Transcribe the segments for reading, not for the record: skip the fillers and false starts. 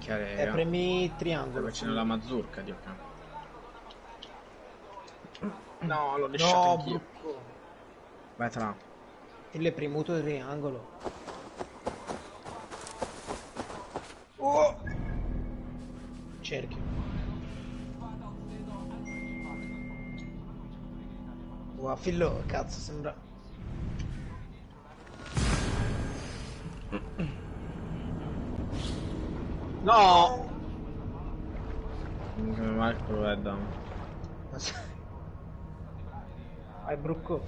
minchia, raga. Premi triangolo. Dove c'è la mazurka, Dio cane. No, l'ho lasciato anch'io. Vai tra. E l'hai premuto il triangolo. Oh! Cerchio. Wow, fillo, cazzo, sembra... No! Come mai il provedda? Vai, Brucco.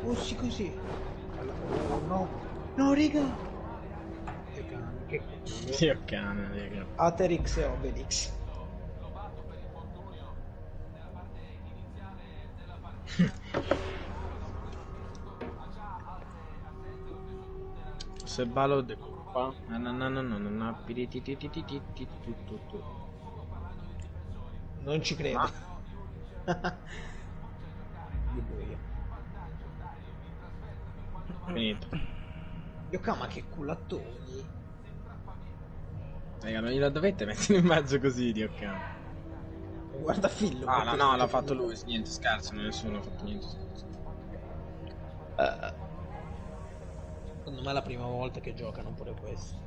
Oh, sì, così. Oh, no. No, raga. Che culo. Dio cane, raga. Asterix e Obelix. Se ballo de qua. Non ci credo. Dico io. Finito. Yokka, ma che culattoni. Raga, non gliela dovete mettere in mezzo così, Dio cane. Guarda Fillo. Ah, no, l'ha fatto lui. Niente, scherzo, nessuno ha fatto niente, scherzo. Secondo me è la prima volta che giocano pure questo.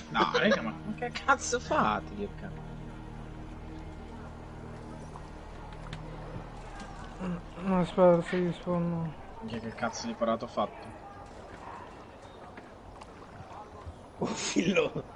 No, raga, ma che cazzo fate, Dio cane? No, aspetta, si rispondo. Che cazzo di parato ho fatto? Oh, Fillo.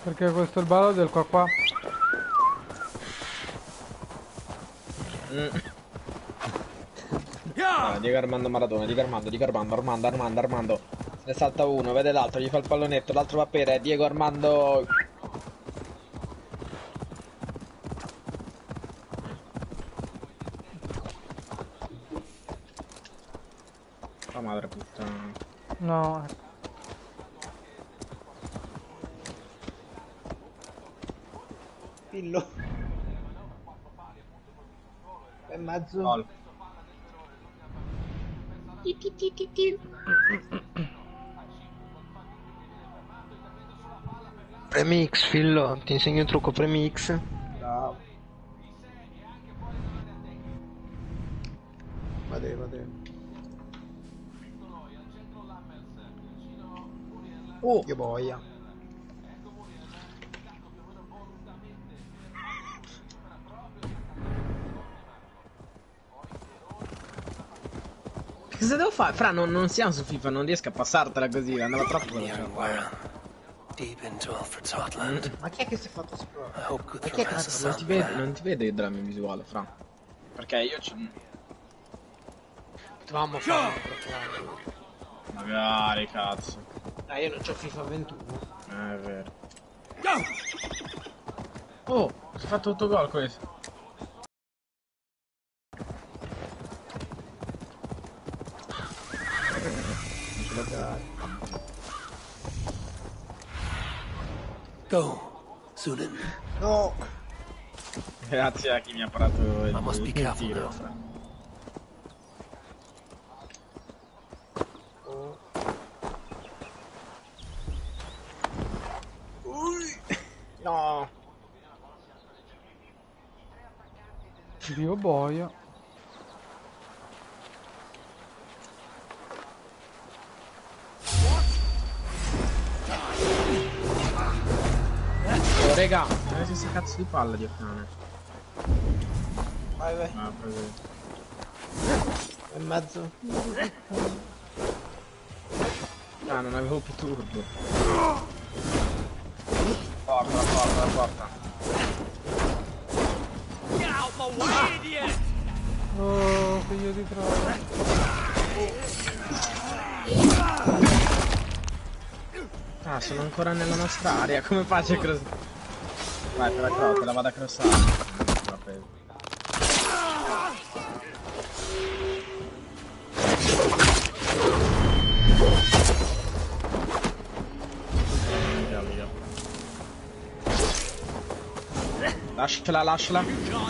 Perché questo è il ballo del qua qua. Diego Armando Maradona, Diego Armando. Se ne salta uno, vede l'altro, gli fa il pallonetto, l'altro va per Diego Armando. La madre puttana. No. Fillo. E mezzo. Gol. Premi X, Fillo, ti insegno un trucco, premi X. Bravo. Vade. Oh, che boia. Cosa devo fare? Fra, non siamo su FIFA, non riesco a passartela così, andava troppo veloce. Ma chi è che si è fatto esplodere? Ma chi è cazzo? Non ti vede il dramma visuale, Fra. Perché io ci... Potevamo fare un Magari, cazzo. io non c'ho FIFA 21. È vero. Oh, si è fatto autogol questo. Sunan. No! Grazie a chi mi ha parato il tiro. No! Dio boia. Oh, raga, è la stessa cazzo di palla di cane. Vai. Ah, preso. E mezzo. Ah, non avevo più turbo. Porta. Oh, figlio di troia. Ah, sono ancora nella nostra area, come faccio a cross? Vai, te la vado a crossare. L'ho preso. Lasciala, lasciala. Vai. No,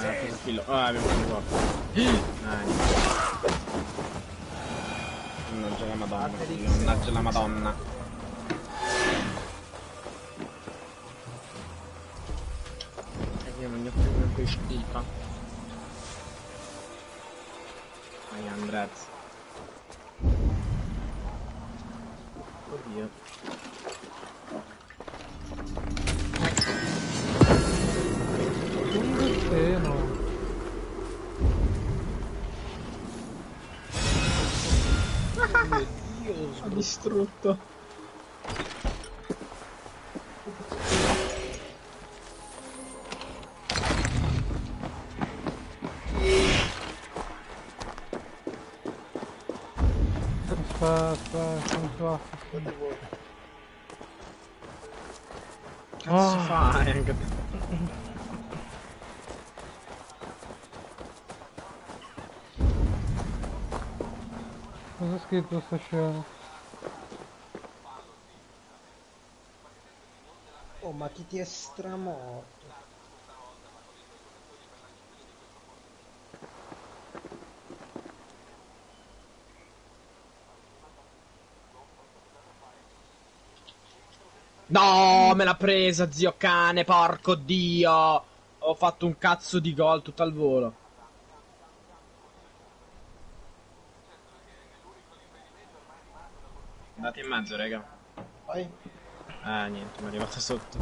è preso filo. Ah, abbiamo preso mannaggia la madonna, figlio, mannaggia la madonna. E io non gli ho preso quei schifo. Vai Andrez. Oddio. Un seno. Ho distrutto. Aspetta, non so. Cazzo fai anche te? Cosa è scritto sta scena? Oh, ma chi ti è stramorto? No, me l'ha presa, zio cane, porco dio! Ho fatto un cazzo di gol tutto al volo. Andate in mezzo, raga. Vai. Niente, mi è arrivato sotto.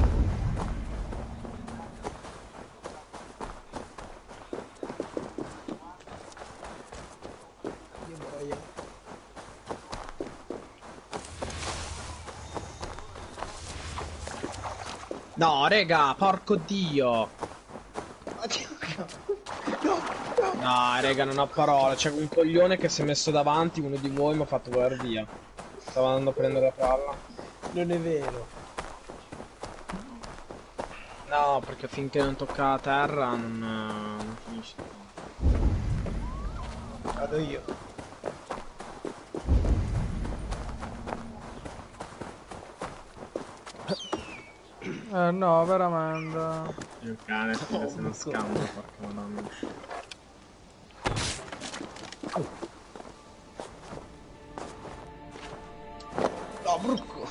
Io muoio. No, raga, porco dio! Ma che... No, raga, non ho parole. C'è un coglione che si è messo davanti, uno di voi mi ha fatto volar via. Stavo andando a prendere la palla. Non è vero. No, perché finché non tocca la terra non finisce. Vado io. No, veramente. Il cane se non scambia, porca madonna. No, brucco.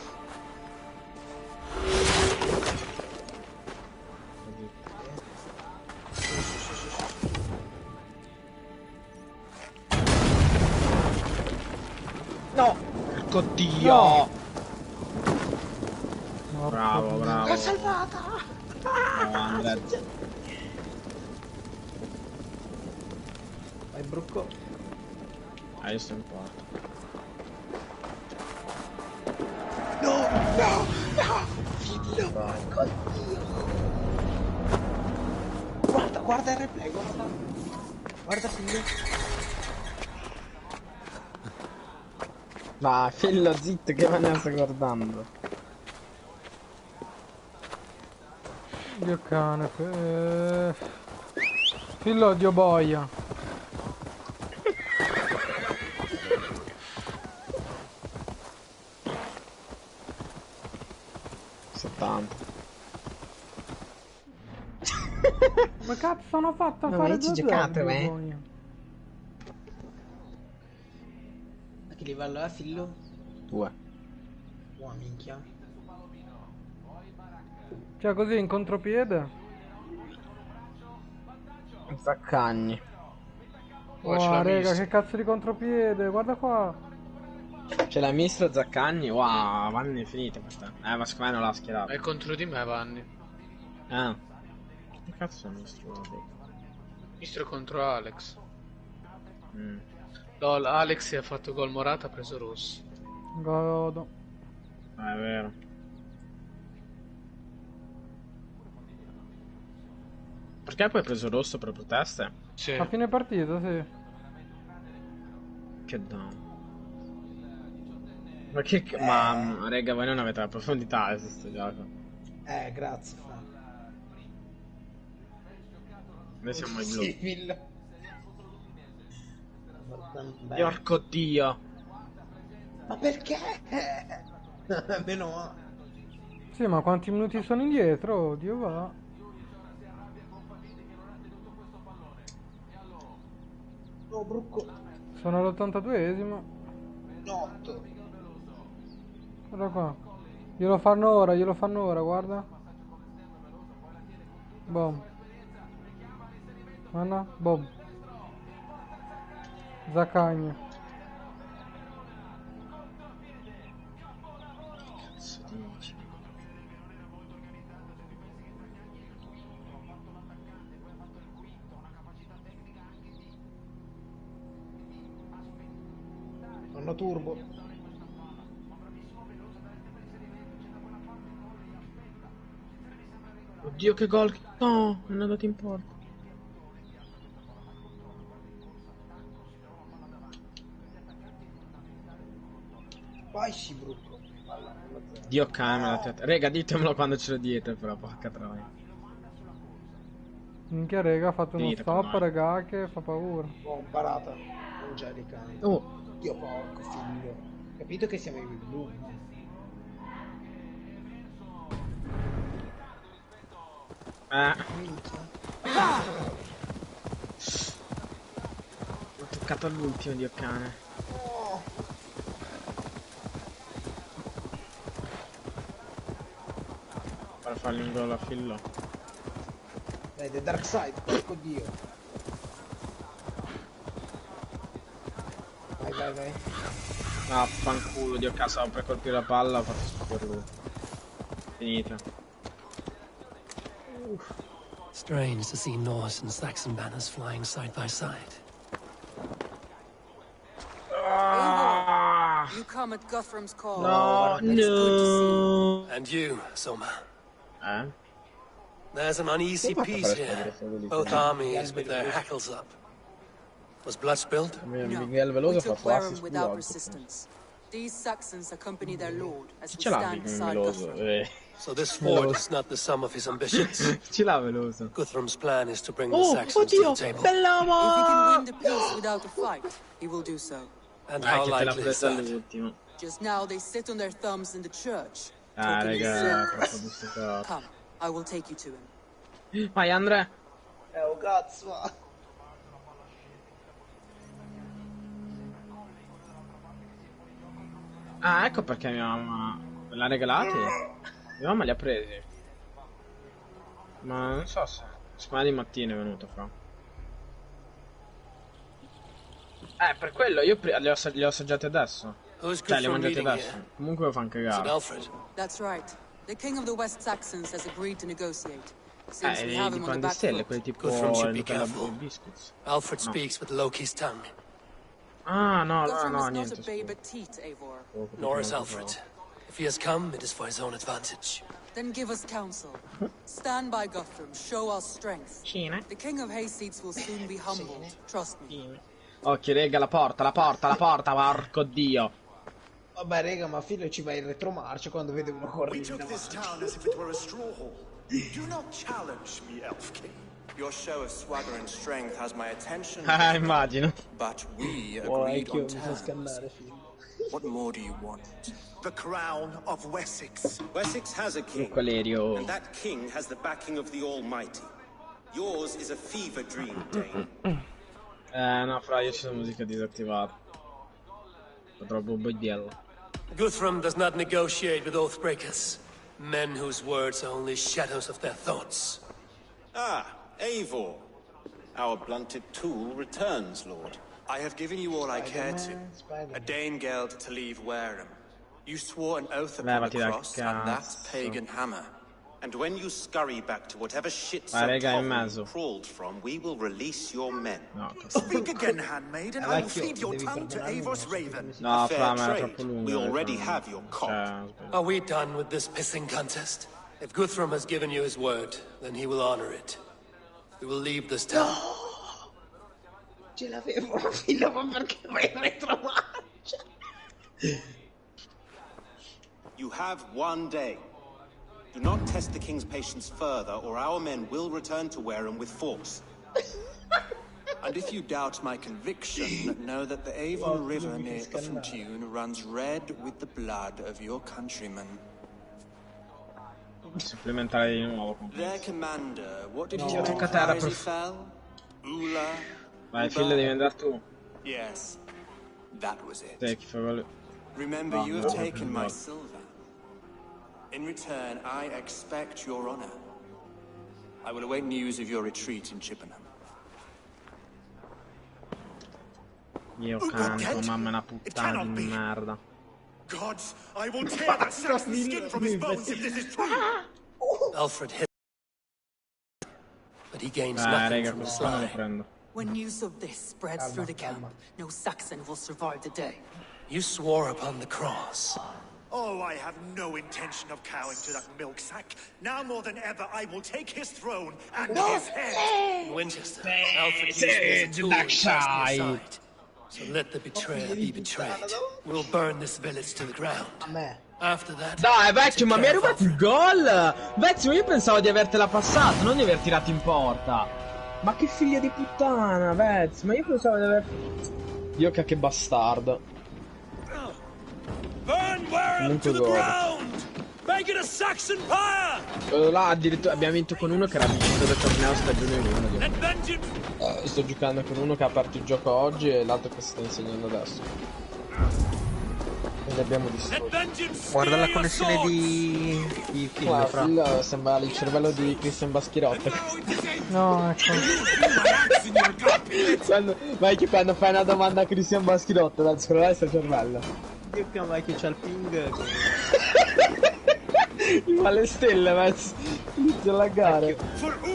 No! Porco dio! No. Bravo, bravo. L'ho salvata! Bravo, Andrea. Vai, brucco. Io sto in porta. No, no, no! Figlio, porco Dio! Guarda, guarda il replay, guarda. Guarda, figlio. Va, fillo zitto che me ne sto guardando. Dio cane. Fillo dio boia. Come cazzo sono fatto a Ma fare ci 2-0? giocate, dio me? boia? A che livello è, figlio? 2. Oh, minchia. Cioè così in contropiede? Zaccagni. Oh, ce Oh, l'ha raga, visto. che cazzo di contropiede? Guarda qua. C'è la Mistro Zaccagni. Wow, Vanni è finita questa. Ma secondo me non l'ha schierata. È contro di me, Vanni. Ah. Che cazzo è Mistro? Mistro contro Alex. Mm. Lol, Alex ha fatto gol Morata, ha preso rosso. Godo. È vero. Perché poi hai preso rosso per proteste? Sì. A fine partita, sì. Che down. Ma che... Ma, raga, voi non avete la profondità su sto gioco. Grazie, Fra. Noi siamo i blu. Sì, figlio. Porco dio. Ma perché? Meno male. Sì, ma quanti minuti sono indietro? Dio va. No, Brucco. Sono all'82esimo. 8. Guarda qua. Glielo fanno ora, guarda. Boom. Guarda, boom. Zaccagna. Cazzo dici? Hanno turbo. Oddio che gol. No, non è andato in porta. Vai sì, Brucco. Dio camera. Rega, ditemelo quando ce l'ho dietro, però, porca troia. Minchia, raga, ha fatto uno Finita, stop, ormai. raga, che fa paura. Oh, parata. Non già di cane. Oh, Dio porco figlio. Capito che siamo in blu. ho toccato all'ultimo, Dio cane. Oh. Per fargli un gol a fillo. Dai, The Dark Side, porco dio. Vai, vai, vai. Ah, fanculo, Dio cazzo, stavo per colpire la palla, ho fatto schifo per lui. Finita. Strange to see Norse and Saxon banners flying side by side. Ah, You come at Guthrum's call. no, It's good to see you. no. And you, Soma. Eh? There's an uneasy peace here. Both armies with their hackles up. Was blood spilled? Miguel We Veloso fa took suo Wareham assist without blog. resistance. These Saxons accompany their lord as Chi we ce l'ha stand Miguel beside Veloso? Guthrum. So this fort is not the sum of his ambitions. Ce l'ha Veloso. Guthrum's plan is to bring the Oh, Saxons to the oddio, table. If he can bell'uomo! win the peace without a fight, he will do so. And how Che te l'ha likely is presa that? all'ultimo. Just now they sit on their thumbs in the church. Ah, talking in raga, circles. troppo distrutto. Come, I will take you to him. Vai, Andrea. Oh, cazzo. Ah, ecco perché mia mamma me l'ha regalati. Mia mamma li ha presi. Ma non so se... Secondo me di mattina è venuto fra. Per quello io li ho assaggiati adesso. Who's Cioè, li ho Guthrum mangiati leading adesso. here? Comunque lo fanno Is it cagare. Alfred? That's right. The king of the West Saxons has agreed to negotiate. Since we have Di him on the quante back stelle, foot. quelli tipo Guthrum should be Nutella careful. biscuits. Alfred No. speaks with Loki's tongue. Ah, no, Guthrum no, is not niente. a babe scusa. at teat, Eivor. Nor is Alfred. If he has come, it is for his own advantage. Then give us counsel. Stand by Guthrum, show our strength. Cina. The king of Hayseeds will soon be humbled, trust me. Occhio, rega, la porta, porco dio. Vabbè, rega, ma figlio ci va in retromarcia quando vede uno We correre took this davanti. town as if it were a straw hall. Do not challenge me, Elf King. Your show of swagger and strength has my attention, Immagino. but we Oh, agreed anch'io on mi so terms. scannare, figlio. What more do you want? The crown of Wessex. Wessex has a king, Valerio. and that king has the backing of the Almighty. Yours is a fever dream, Dane. No, fra, io c'ho la musica disattivata. È troppo boidiello. Guthrum does not negotiate with oathbreakers. Men whose words are only shadows of their thoughts. Ah, Eivor. Our blunted tool returns, Lord. I have given you all I care to. Spider-Man. A Danegeld to leave Wareham. You swore an oath upon Levati the dal cross and that cazzo. pagan hammer. And when you scurry back to whatever shit Vai, raga, in hovel mezzo. you crawled from, we will release your men. No, Speak again, handmaid, and I will Vecchio, feed your devi tongue to perdonarmi, Eivos non so Raven. no, A fra, fair ma era trade. troppo lungo. We already have your cock. Are we done with this pissing contest? If Guthrum has given you his word, then he will honor it. We will leave this town. Ce l'avevo, figlio, ma perché vai in retromarcia? You have one day. Do not test the king's patience further, or our men will return to Wareham with force. And if you doubt my conviction, know that the Avon River near Uffentune runs red with the blood of your countrymen. Supplementare di nuovo con Their commander, what did No, he tocca a te, as he prof. fell? Ula. Vai, Phil, devi andare tu. Yes, that was it. Te, chi fa quello. Remember, Oh, you no, have taken no. my silver. In return, I expect your honor. I will await news of your retreat in Chippenham. Io canto, mamma è una puttana di merda. Gods, I will tear that Saxon skin from his bones if this is true. Alfred hit, but he gains nothing Raga, from questo non lo Sly. prendo. When news of this spreads through the camp, no Saxon will survive the day. You swore upon the cross. Oh, I have no intention of cowing to that milk sack. Now more than ever, I will take his throne and his head. Winchester, Alfred used me as a tool and cast me aside. So let the betrayer be betrayed. We'll burn this village to the ground. A me. After that, Dai, vecchio, ma mi hai take care of rubato il gol! Vecchio, ma io pensavo di avertela passata, non di aver tirato in porta. Ma che figlia di puttana, Vez, ma io pensavo di aver... Dio che bastardo. Burn Wareham to the Comunque ground! Make it a Saxon pyre! Là addirittura abbiamo vinto con uno che era vincitore del torneo stagione 1. Let vengeance... Sto giocando con uno che ha aperto il gioco oggi e l'altro che sta insegnando adesso. E li abbiamo distrutto. Guarda la connessione di Phil, fra. Phil sembra il cervello di Christian Baschirotte. No, ecco. Quando fai una domanda a Christian Baschirotte, dal scrollare il suo cervello. Dio che mai che c'ha il ping. Mi fa le stelle, Vez. Inizia a laggare.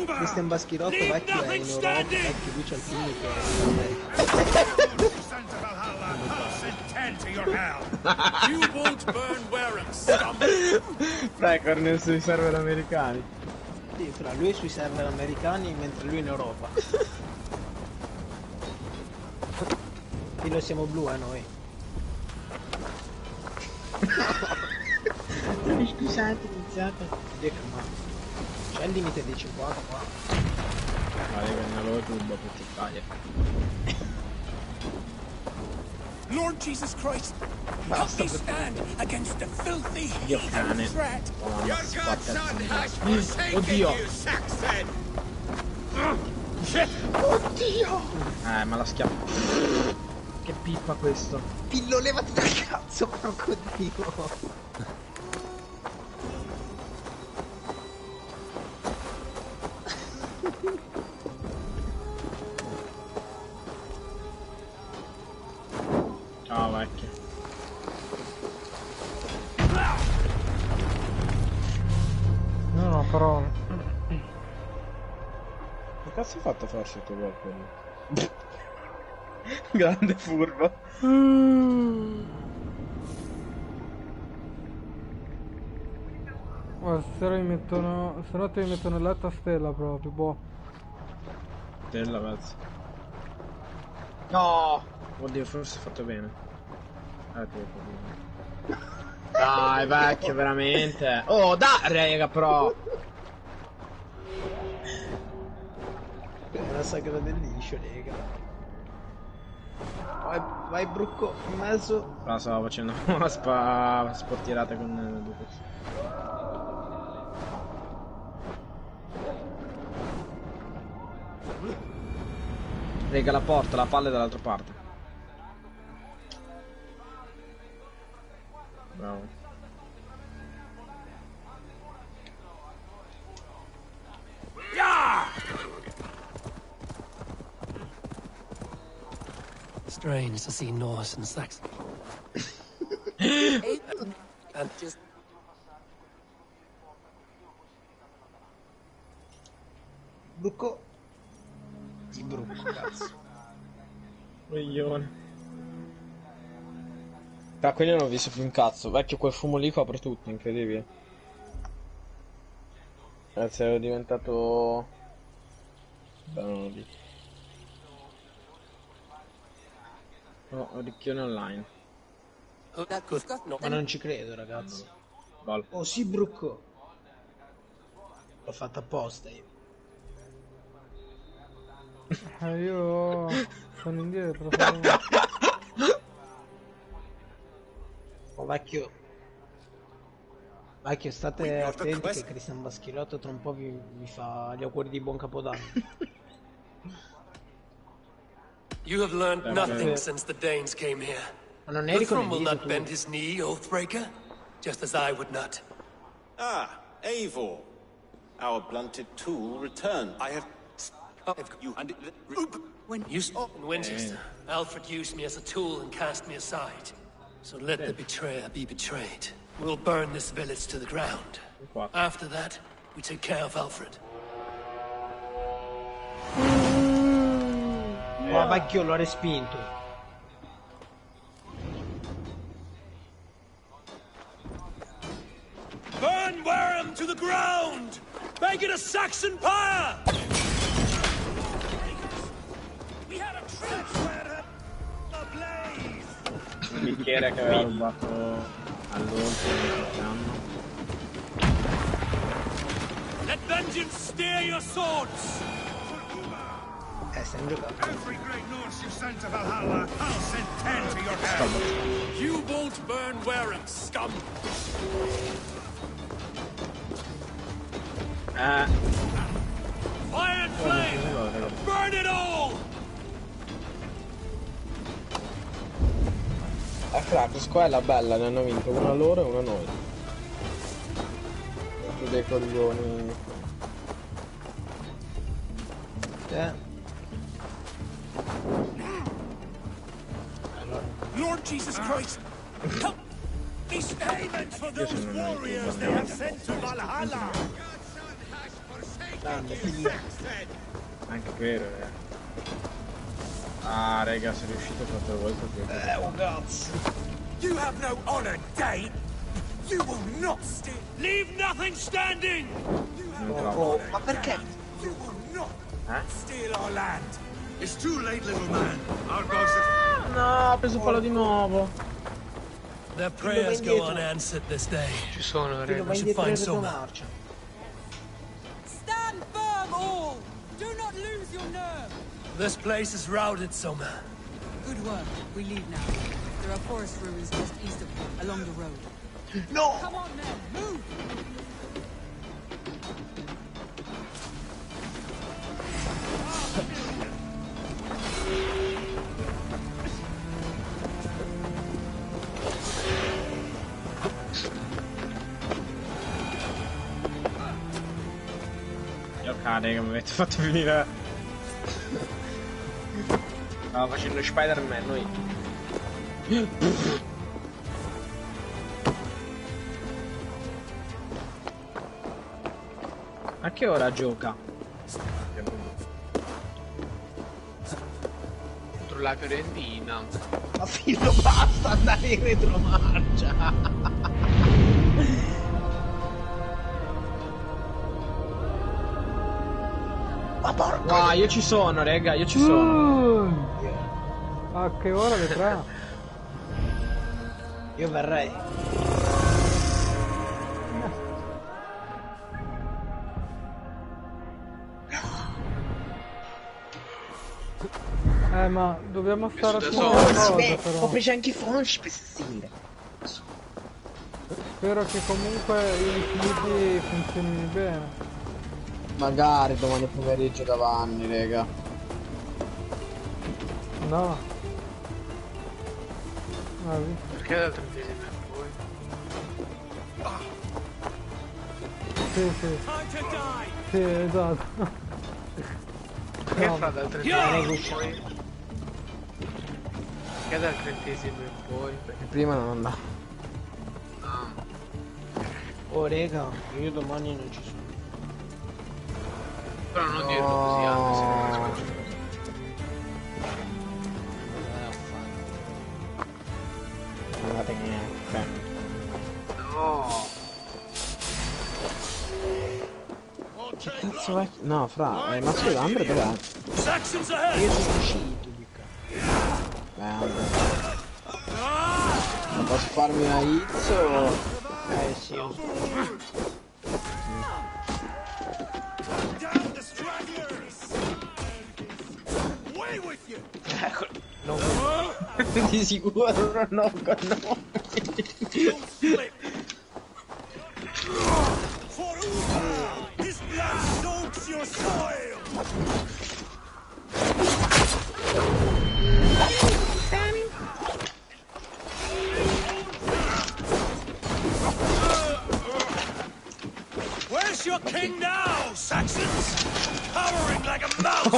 Christian Baschirotto vecchio è in Europa, vecchio lui c'ha il ping che è in America. You won't burn Wareham, scum! Frecorn sui server americani. Sì, fra lui sui server americani mentre lui in Europa. E lo siamo blu, noi. Scusate, iniziate. Dio che ma. C'è il limite di 50 qua. Vale, che non lo tubo per Italia. Lord Jesus Christ, help me stand against the filthy Dio heathen cane. threat. Your godson has forsaken you, Saxon! Oddio! Ma la schiaffo. Che pippa questo. Pillo, levati dal cazzo, porco dio! Ciao vecchio. No, però... Che cazzo hai fatto a farsi il tuo gol quello? Grande furbo. Guarda, stasera mi mettono... Stanotte mi mettono il letto a stella proprio, boh. Stella, Vez. No! Oddio, forse ho fatto bene. Dai, vecchio, veramente. Oh, dai, raga, però. È una sagra del liscio, lega. Vai Brucco, in mezzo. No, stavo facendo una sportirata con Lucas. Rega, la porta, la palla è dall'altra parte. Bravo. strange to see Norse and Saxon. And Just Brucco. Di Brucco, cazzo. Coglione. Quindi non ho visto più un cazzo. Vecchio, quel fumo lì copre tutto, incredibile. Grazie, ero diventato... Beh, non lo dico. No, ricchione online. no. Ma non ci credo, ragazzi. Gol. Oh sì, Brucco. L'ho fatta apposta io. Io sono indietro. Oh vecchio. Vecchio, state attenti che Cristian Baschirotto tra un po' vi fa gli auguri di buon capodanno. You have learned nothing since the Danes came here. Ma non eri con Guthrum will Elise not tu? bend his knee, Oathbreaker, just as I would not. Ah, Eivor. Our blunted tool returned. I have... you and When you in Winchester, Alfred used me as a tool and cast me aside. So let the betrayer be betrayed. We'll burn this village to the ground. After that, we take care of Alfred. Ma vecchio, l'ho respinto. Burn Wareham to the ground! Make it a Saxon pyre! We had a trench ablaze! Il bicchiere che aveva rubato all'ultimo. Let vengeance steer your swords! Stai giocando. Every great Norse you sent to Valhalla, I'll send 10 to your head. You won't burn Wareham, scum! Fire and flame! Burn it all! Kratos, qua è la bella, ne hanno vinto una loro e una noi. Più dei coglioni. Lord Jesus Christ! These payments for those warriors they have sent to Valhalla! Anche vero, Ah, raga, sei riuscito 4 volte più. Un cazzo. You have no honor, Dane! You will not steal! Leave nothing standing! Oh, ma perché? You will not steal our land! It's too late, little man. Our gods have... No, ha preso palo di nuovo. Their prayers go unanswered this day. Ci sono, We should find Soma. marcia. Stand firm, all! Do not lose your nerve! This place is routed, Soma. Good work. We leave now. There are forest ruins just east of here, along the road. No! Come on, men, move! Io cane che mi avete fatto venire. Stavo facendo Spider-Man noi. A che ora gioca? Contro la Fiorentina. Ma figlio, basta andare in retromarcia! Ma porco! Wow, io ci sono, raga, io ci sono. A che ora vedrà? Io verrei. Ma dobbiamo stare da attenti solo. a una cosa, Ho però. preso anche i fonci per sentire. Spero che comunque i fidi funzionino bene. Magari domani pomeriggio da Vanni, raga. No. Perché dal 30esimo in poi? Sì, sì. Sì, esatto. Perché No. fa dal 30esimo in poi? Perché dal 30esimo in poi? Perché prima non andava. Ah. Oh, rega, io domani non ci sono. Però non dirlo così, anche se non ascolto. Non andate niente. No. Che cazzo è? No, fra, è Maschio d'Ambre dov'è? Saxons ahead! Io sono uscito di qua. Merda. Non posso farmi una hits o... Sì. Down the stragglers! Away with you! Ecco, non Di sicuro non ho con noi. Don't slip! soil! Where's your king now, Saxons? Powering like a mouse!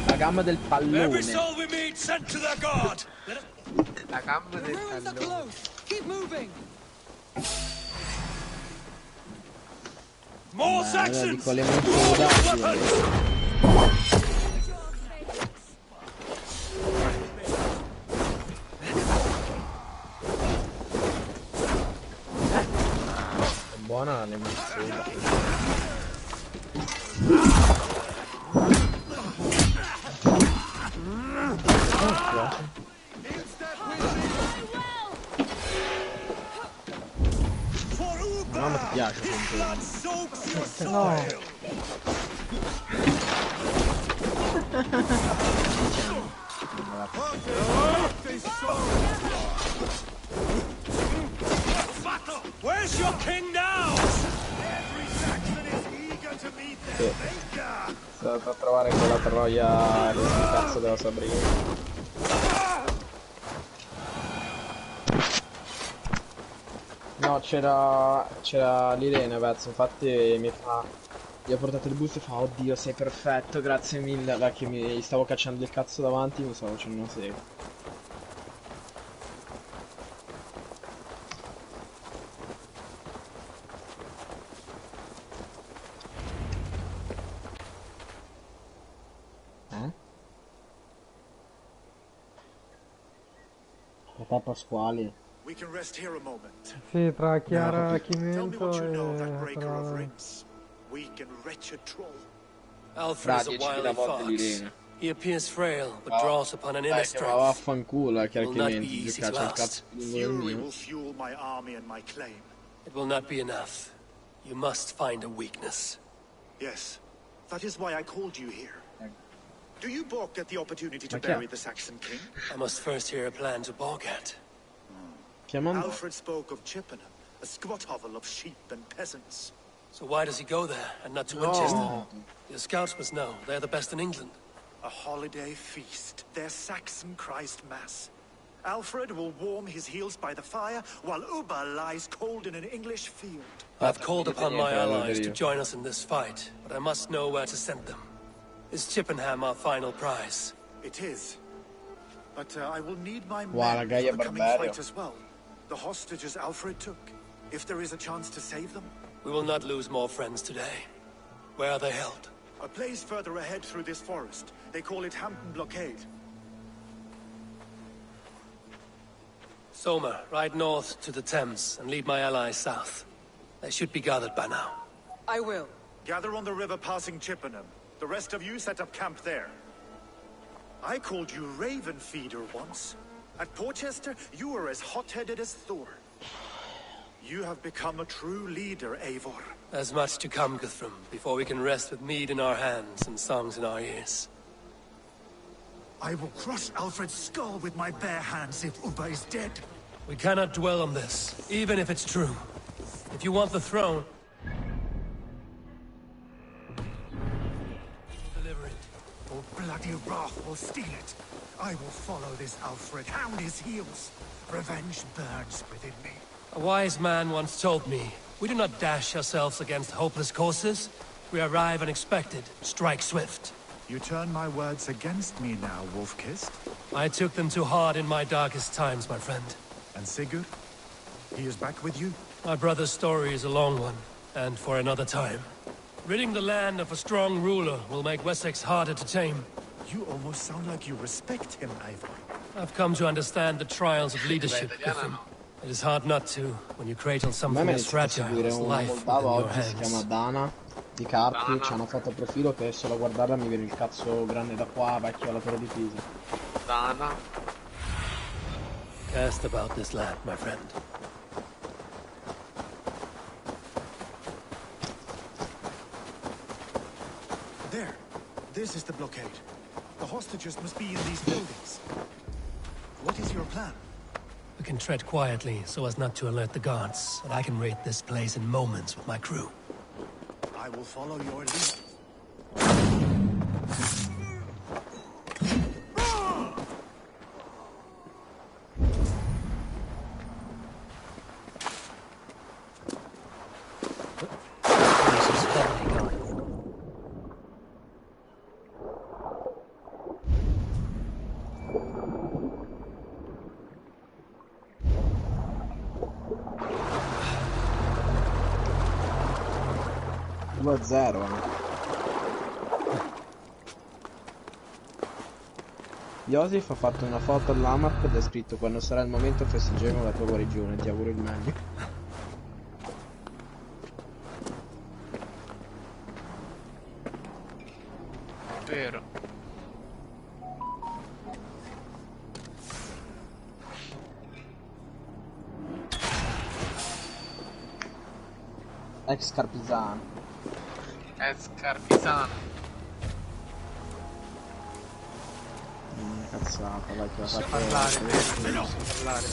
La gamba del Every pallone. soul we meet sent to their god! La gamba del Ruins are pallone. close. Keep moving. More Beh, Saxons! dico le Draw monte your d'Azio. weapons! È buona le monte. No, ma ti piace No. Where's your king now? Every Saxon is eager to meet their maker. Sono andato a trovare quella troia del cazzo della Sabrina. No, c'era l'Irene, pezzo, infatti mi fa... Gli ho portato il busto e fa, oddio, sei perfetto, grazie mille, perché mi stavo cacciando il cazzo davanti, mi stavo facendo una sega. Papà Pasquale. We can rest here a moment. Sì, tra Chiara Tell me Chimento what you know of that e breaker of tra... rings. Weak and wretched troll. Alfred is a 10.000 wily volte fox. l'Irene. He appears frail, but draws upon an inner Ma strength. vaffanculo, che Will not be archimenti, easy giocare to al cazzo oust. di Fury mio. will fuel my army and my claim. It will not be enough. You must find a weakness. Yes, that is why I called you here. Do you balk at the opportunity to Okay. bury the Saxon king? I must first hear a plan to balk at. Chiamando... Alfred spoke of Chippenham, a squat hovel of sheep and peasants. So why does he go there, and not to Winchester? The scouts must know. They're the best in England. A holiday feast, their Saxon Christ Mass. Alfred will warm his heels by the fire, while Uba lies cold in an English field. I've called upon my allies to join us in this fight, but I must know where to send them. Is Chippenham our final prize? It is. But I will need my Wow, men Gaia for the coming Barbario. fight as well. The hostages Alfred took. If there is a chance to save them, We will not lose more friends today. Where are they held? a place further ahead through this forest. They call it Hampton Blockade. Somer, ride north to the Thames and lead my allies south. They should be gathered by now. I will. Gather on the river passing Chippenham. The rest of you set up camp there. I called you Raven Feeder once. At Porchester, you were as hot-headed as Thor. You have become a true leader, Eivor. There's much to come, Guthrum, before we can rest with mead in our hands and songs in our ears. I will crush Alfred's skull with my bare hands if Uba is dead. We cannot dwell on this, even if it's true. If you want the throne... deliver it. Or bloody wrath will steal it. I will follow this Alfred, hound his heels. Revenge burns within me. A wise man once told me, we do not dash ourselves against hopeless courses. We arrive unexpected, strike swift. You turn my words against me now, Wolf-Kissed. I took them too hard in my darkest times, my friend. And Sigurd? He is back with you? My brother's story is a long one, and for another time. Ridding the land of a strong ruler will make Wessex harder to tame. You almost sound like you respect him, Eivor. I've come to understand the trials of leadership, Guthrum. It is hard not to, when you cradle A me something mi ha as iniziato a fragile seguire as un life moldavo within your oggi, si chiama hands. Dana, di Carpi, c'ha una foto a profilo che solo a guardarla mi viene il cazzo grande da qua, vecchio alla Torre di Pisa. Dana. Cast about this land, my friend. There. This is the blockade. The hostages must be in these buildings. What is your plan? We can tread quietly so as not to alert the guards, but I can raid this place in moments with my crew. I will follow your lead. Zero. Joseph ha fatto una foto all'AMAP ed ha scritto: quando sarà il momento festeggeremo la tua guarigione, ti auguro il meglio. Vero. Ex Carpisano. Carpisano. Cazzata, vai che la So faccio parlare, no. so parlare.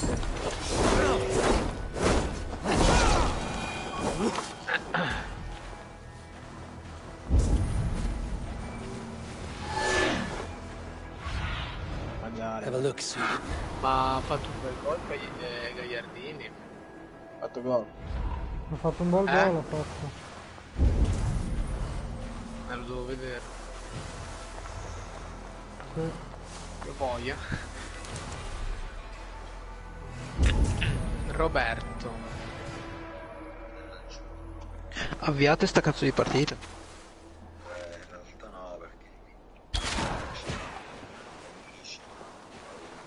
Have a look, see. Ma ha fatto un bel gol Gagliardini. Ha fatto gol. Ha fatto un bel gol, ha fatto. Me lo devo vedere. Sì. Che boia. Roberto. Avviate sta cazzo di partita. In realtà no, perché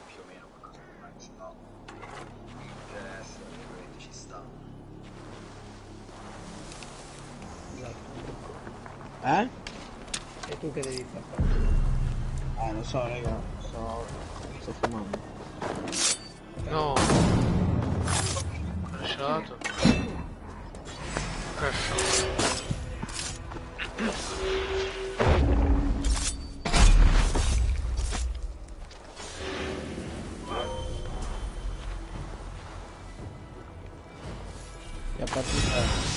più o meno qualcosa come me, no. Interessa, ovviamente ci sta. E tu che devi fare? Lo so, raga, sto fumando. No. Crashato. Che partita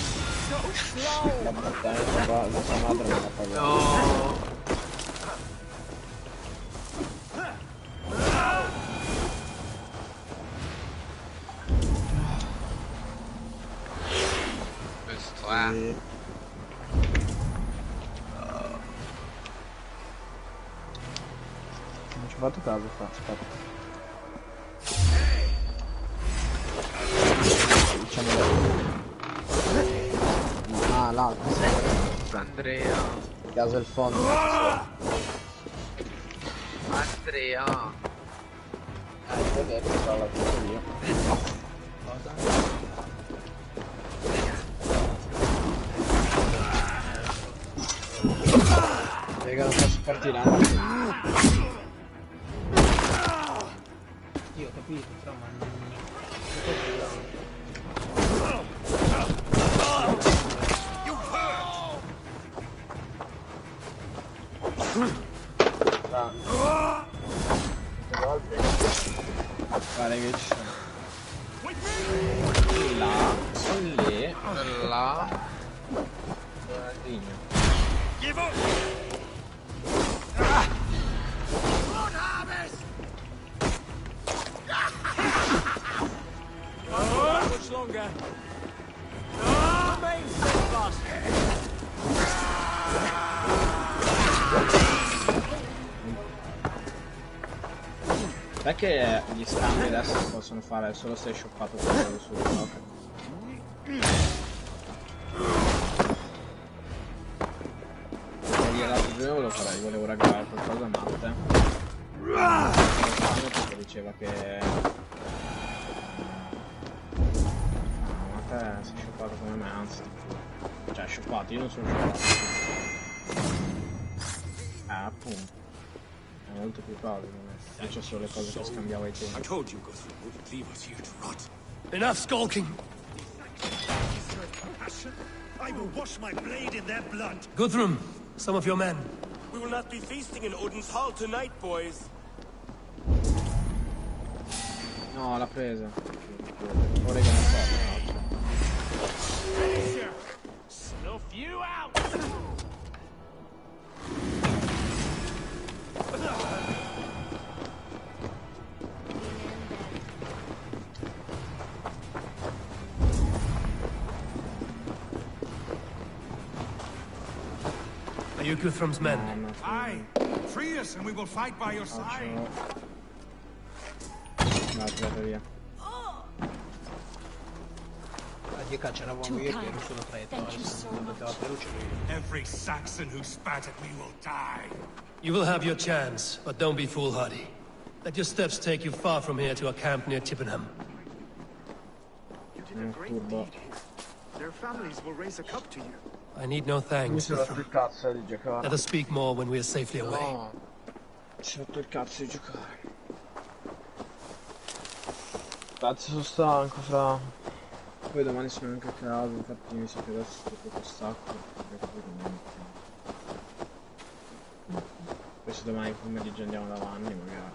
la partenza, la sua madre me l'ha pagato. No. Questo è. Non ci ho fatto caso, aspetta. Ah, l'altro. Andrea. Caso il fondo. Andrea. Ti ho detto, però l'ho detto io. Raga, non posso partire avanti. Io ho capito, però ma non... Guarda che ci sono. Là, sono lì. Là. Give up! Much longer. Remain steadfast. Perché gli scambi adesso si possono fare solo se hai shoppato quello sul gioco? L'altro giorno lo farei, volevo regalare qualcosa a Matte. Perché diceva che Matte si è shoppato come me, anzi. Cioè shoppato, io non sono shoppato. Appunto. È molto più cose, non c'è solo le cose che scambiavo ai tempi. I told you, Guthrum wouldn't leave us here to rot. Enough skulking. I will wash my blade in their blood. Guthrum, some of your men. We will not be feasting in Odin's hall tonight, boys. No, l'ha presa. Ora che non so. You out! Are you Guthrum's men? Aye. Free us and we will fight by your side. No, tirate via. Dio cacciaravamo io e Piero solo tra i Every Saxon who spat at me will die. You will have your chance, but don't be foolhardy. Let your steps take you far from here to a camp near Chippenham. You did a great deed here. Their families will raise a cup to you. I need no thanks. Let us speak more when we are safely away. No, mi si è rotto il cazzo di giocare. Cazzo, sono stanco, fra. Poi domani sono anche a casa, infatti mi sa che adesso sto proprio stacco. Poi se domani pomeriggio andiamo davanti, magari.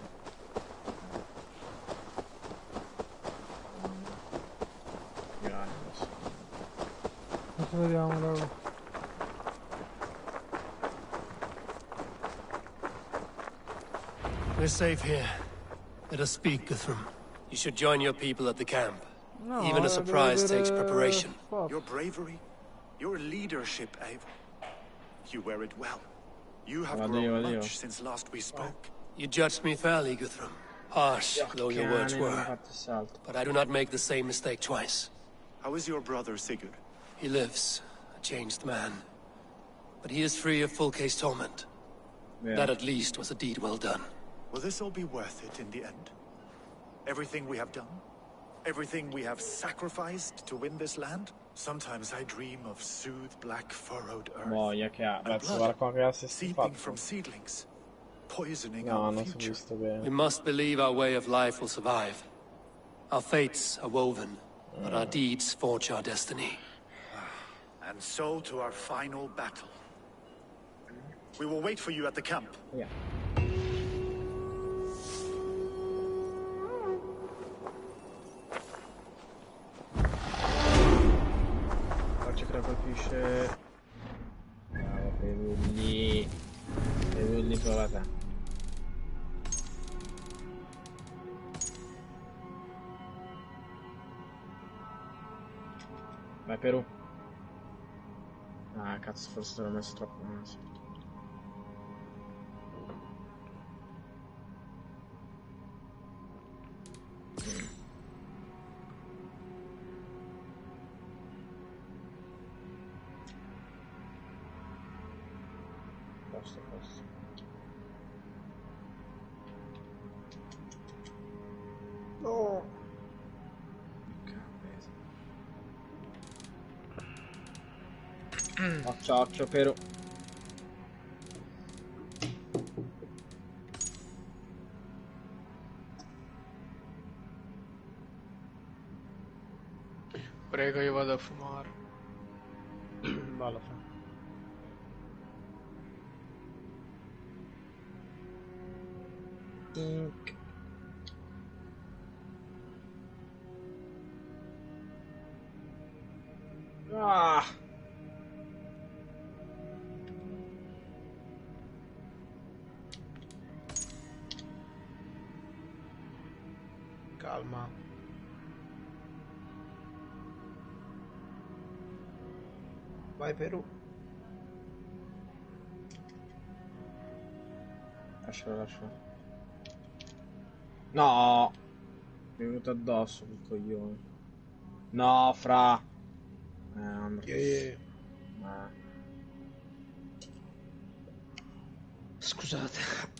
Magari adesso. Adesso vediamo, raga. We're safe here. Let us speak, Guthrum. You should join your people at the camp. No, Even a surprise takes vedere... preparation. Your bravery, your leadership, Eivor. You wear it well. You have grown much since last we spoke. You judged me fairly, Guthrum. Harsh, though your words were. But I do not make the same mistake twice. How is your brother, Sigurd? He lives, a changed man. But he is free of full case torment. That at least was a deed well done. Will this all be worth it in the end? Everything we have done? Everything we have sacrificed to win this land? Sometimes I dream of soothed black furrowed earth. Boia che ha, and blood seeping from seedlings, poisoning no, our non future. so bene. We must believe our way of life will survive. Our fates are woven, but our deeds forge our destiny. And so to our final battle. We will wait for you at the camp. Yeah. Faccio che la colpisce. Bravo, Pedulli. Pedulli, prova te. Vai Perù. Ah cazzo, forse te l'ho messo troppo. No, sì. Posto. No. Occhio Perù. Prego, io vado a fumare. Vado fra. Tink. Ah. Calma. Vai Perù. Lascia. No! Mi è venuto addosso quel coglione. No, fra. Scusate.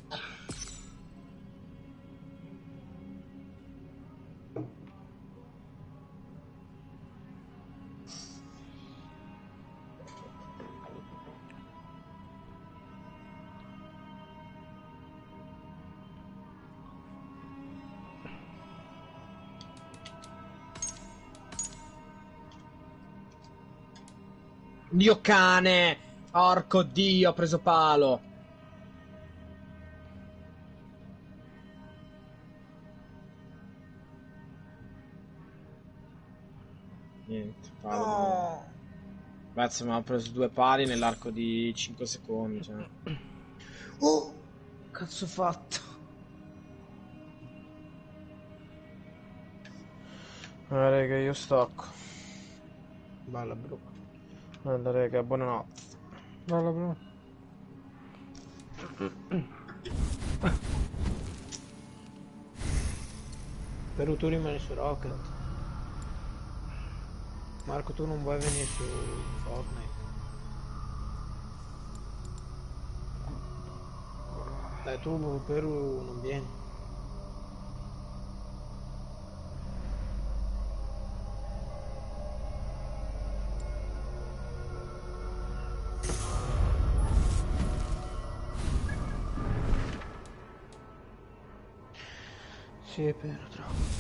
Dio cane! Porco Dio, ho preso palo! Niente, palo. No. Ragazzi, mi ha preso 2 pali nell'arco di 5 secondi, cioè. Oh! Cazzo fatto! Raga, io stacco. Balla bro. Allora, raga, buonanotte. Balla bro. Però tu rimani su Rocket. Marco, tu non vuoi venire su Fortnite. Dai, tu Peru non vieni. Sì, è vero, troppo.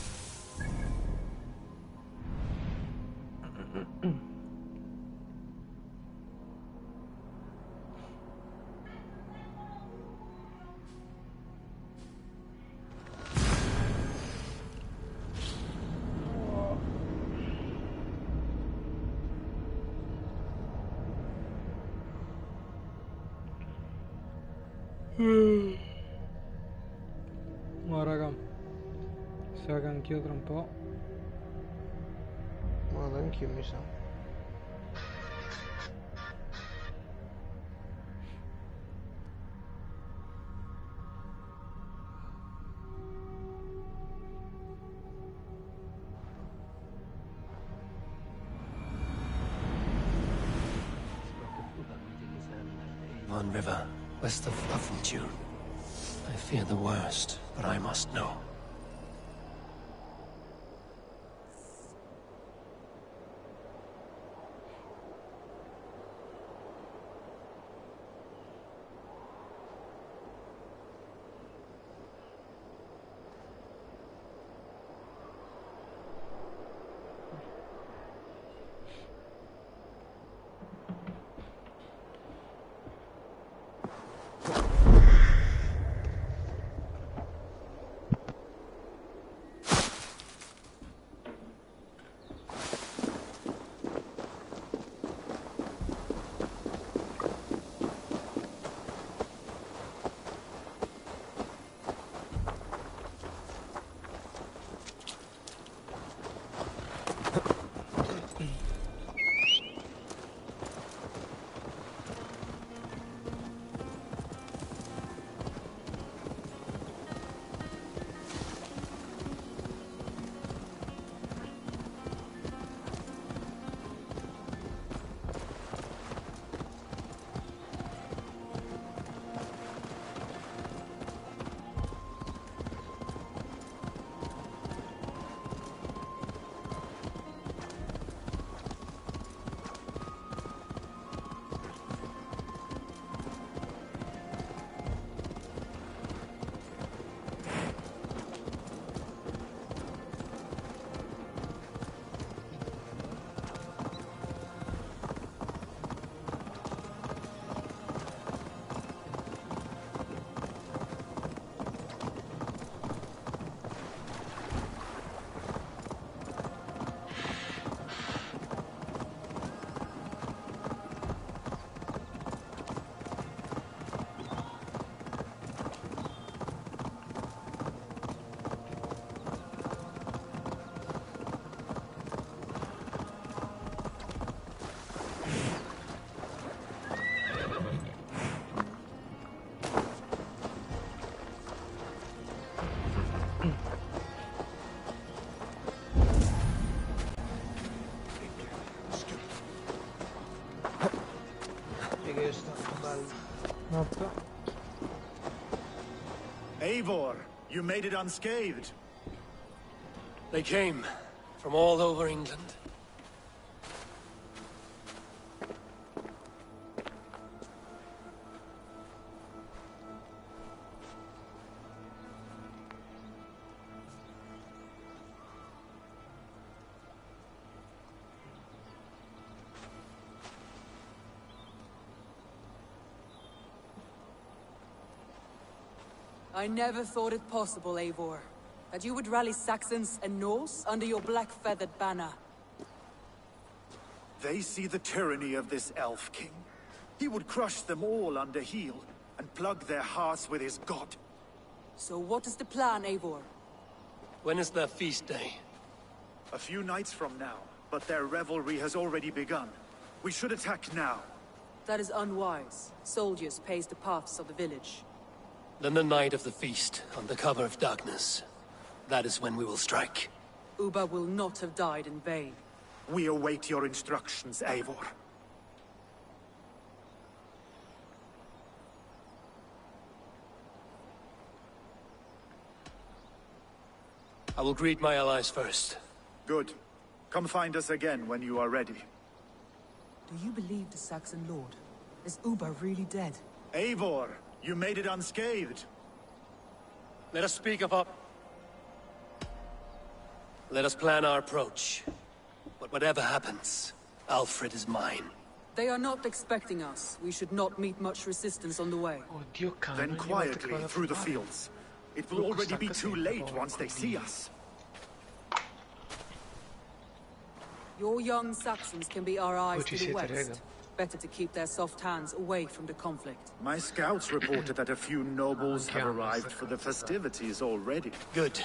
Ma raga, sa che anch'io tra un po'. Ma anch'io mi sa. One river, west of Platinvm II. I fear the worst, but I must know. Eivor, you made it unscathed. They came from all over England. I never thought it possible, Eivor, that you would rally Saxons and Norse under your black-feathered banner. They see the tyranny of this elf king. He would crush them all under heel and plug their hearts with his god. So what is the plan, Eivor? When is their feast day? A few nights from now, but their revelry has already begun. We should attack now. That is unwise. Soldiers pace the paths of the village. Then the night of the feast, under cover of darkness. That is when we will strike. Uba will not have died in vain. We await your instructions, Eivor. I will greet my allies first. Good. Come find us again when you are ready. Do you believe the Saxon lord? Is Uba really dead? Eivor, you made it unscathed. Let us speak of Let us plan our approach. But whatever happens, Alfred is mine. They are not expecting us. We should not meet much resistance on the way. Oddio cane, Then ogni volta che quietly vado a through the fare. fields. It will already be too late once they see us. Your young Saxons can be our eyes ci to the siete, west. raga. Better to keep their soft hands away from the conflict. My scouts reported that a few nobles have Anche a me arrived sta for the cosa. festivities already. Good.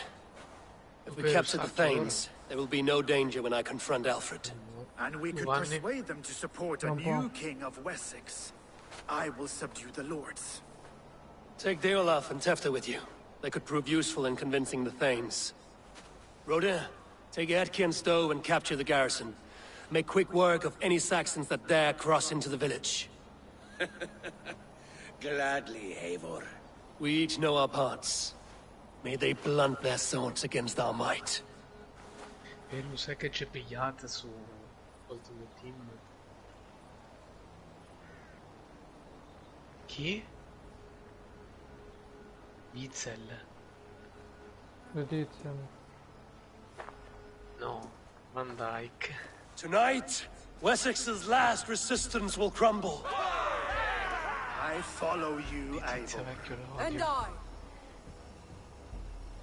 If we Per capture the salto, Thanes, there will be no danger when I confront Alfred. And we could Giovanni. persuade them to support a new king of Wessex. I will subdue the lords. Take Deolaf and Tefta with you. They could prove useful in convincing the Thanes. Rodin, take Edki and Stowe and capture the garrison. Make quick work of any Saxons that dare cross into the village. Gladly, Eivor. We each know our parts. May they blunt their swords against our might. Mi sa che c'è pigliata su Ultimate Team. Chi? Witzel. Edizione. No, Van Dyke. Tonight, Wessex's last resistance will crumble. I follow you, Tizia Eivor. vecchio lo And odio. I.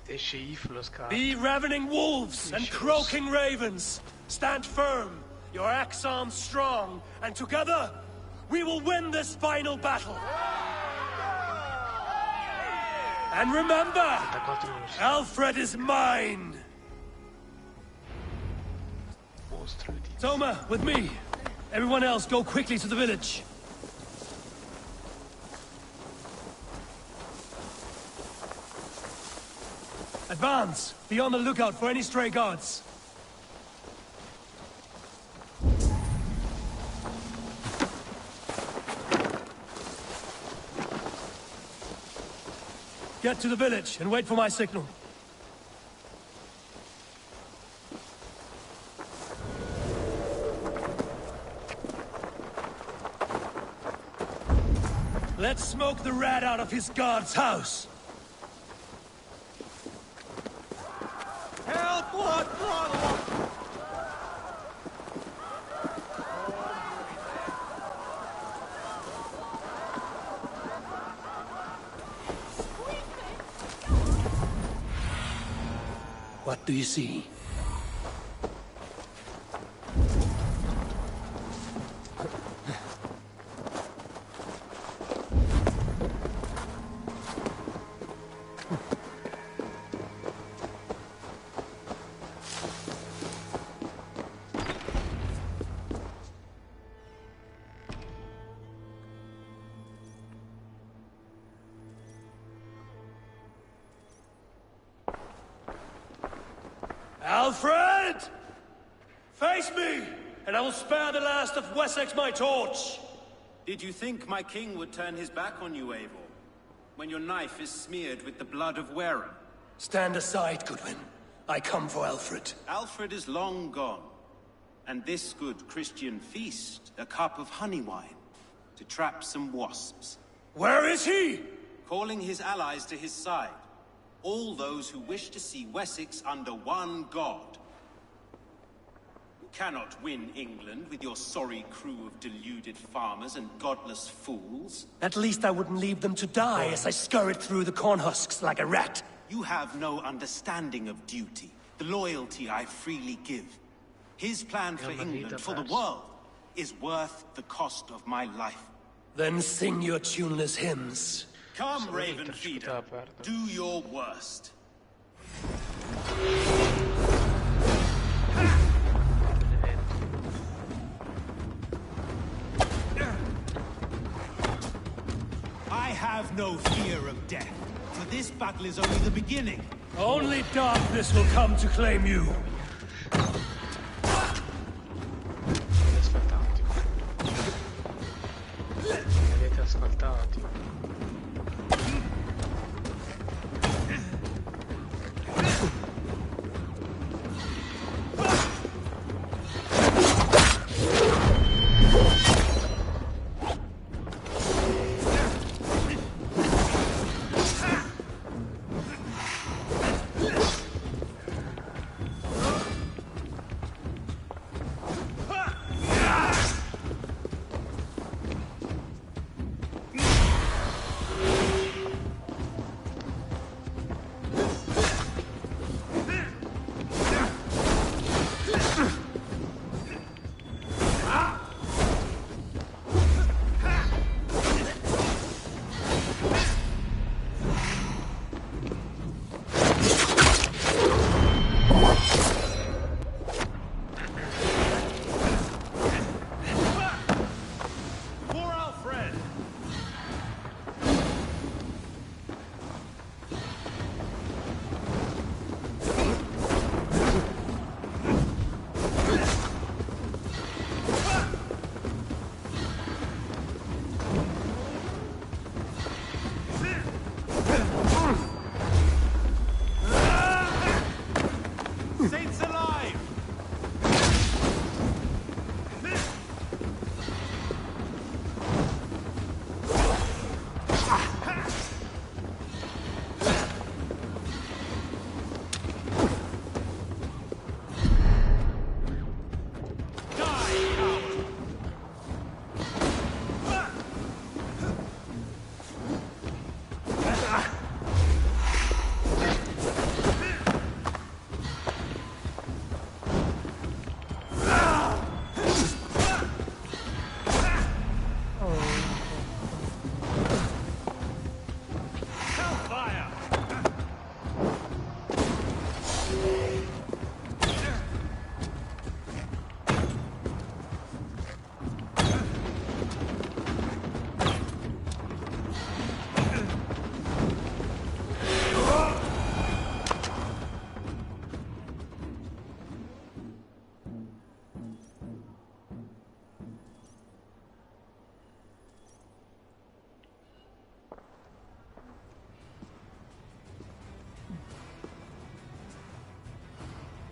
Esce if lo scappa. Be ravening wolves and croaking ravens. Stand firm, your axe arms strong, and together, we will win this final battle. And remember, Alfred is mine. Mostro di Toma, with me. Everyone else, go quickly to the village. Advance! Be on the lookout for any stray guards. Get to the village and wait for my signal. Let's smoke the rat out of his guard's house. Help! Blood, brother! What do you see? Alfred! Face me, and I will spare the last of Wessex my torch! Did you think my king would turn his back on you, Eivor? When your knife is smeared with the blood of Wareham? Stand aside, Goodwin. I come for Alfred. Alfred is long gone. And this good Christian feast, a cup of honey wine, to trap some wasps. Where is he? Calling his allies to his side. All those who wish to see Wessex under one god. You cannot win England with your sorry crew of deluded farmers and godless fools. At least I wouldn't leave them to die as I scurried through the corn husks like a rat. You have no understanding of duty, the loyalty I freely give. His plan for England, for the world, is worth the cost of my life. Then sing your tuneless hymns. Come, Raven Feeder, do your worst. I have no fear of death, for this battle is only the beginning. Only darkness will come to claim you. Avete ascoltati.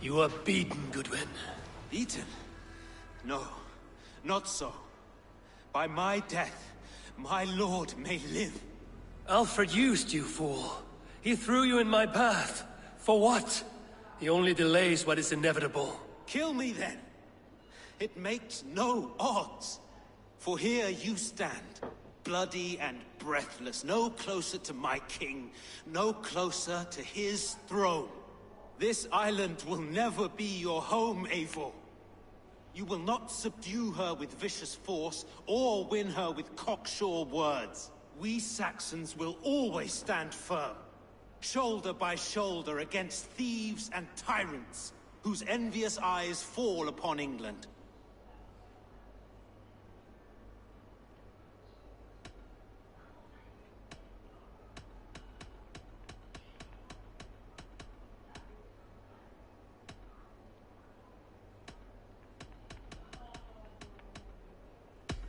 You are beaten, Goodwin. Beaten? No, not so. By my death, my lord may live. Alfred used you, fool. He threw you in my path. For what? He only delays what is inevitable. Kill me then. It makes no odds. For here you stand, bloody and breathless, no closer to my king, no closer to his throne. This island will never be your home, Eivor. You will not subdue her with vicious force, or win her with cocksure words. We Saxons will always stand firm, shoulder by shoulder against thieves and tyrants, whose envious eyes fall upon England.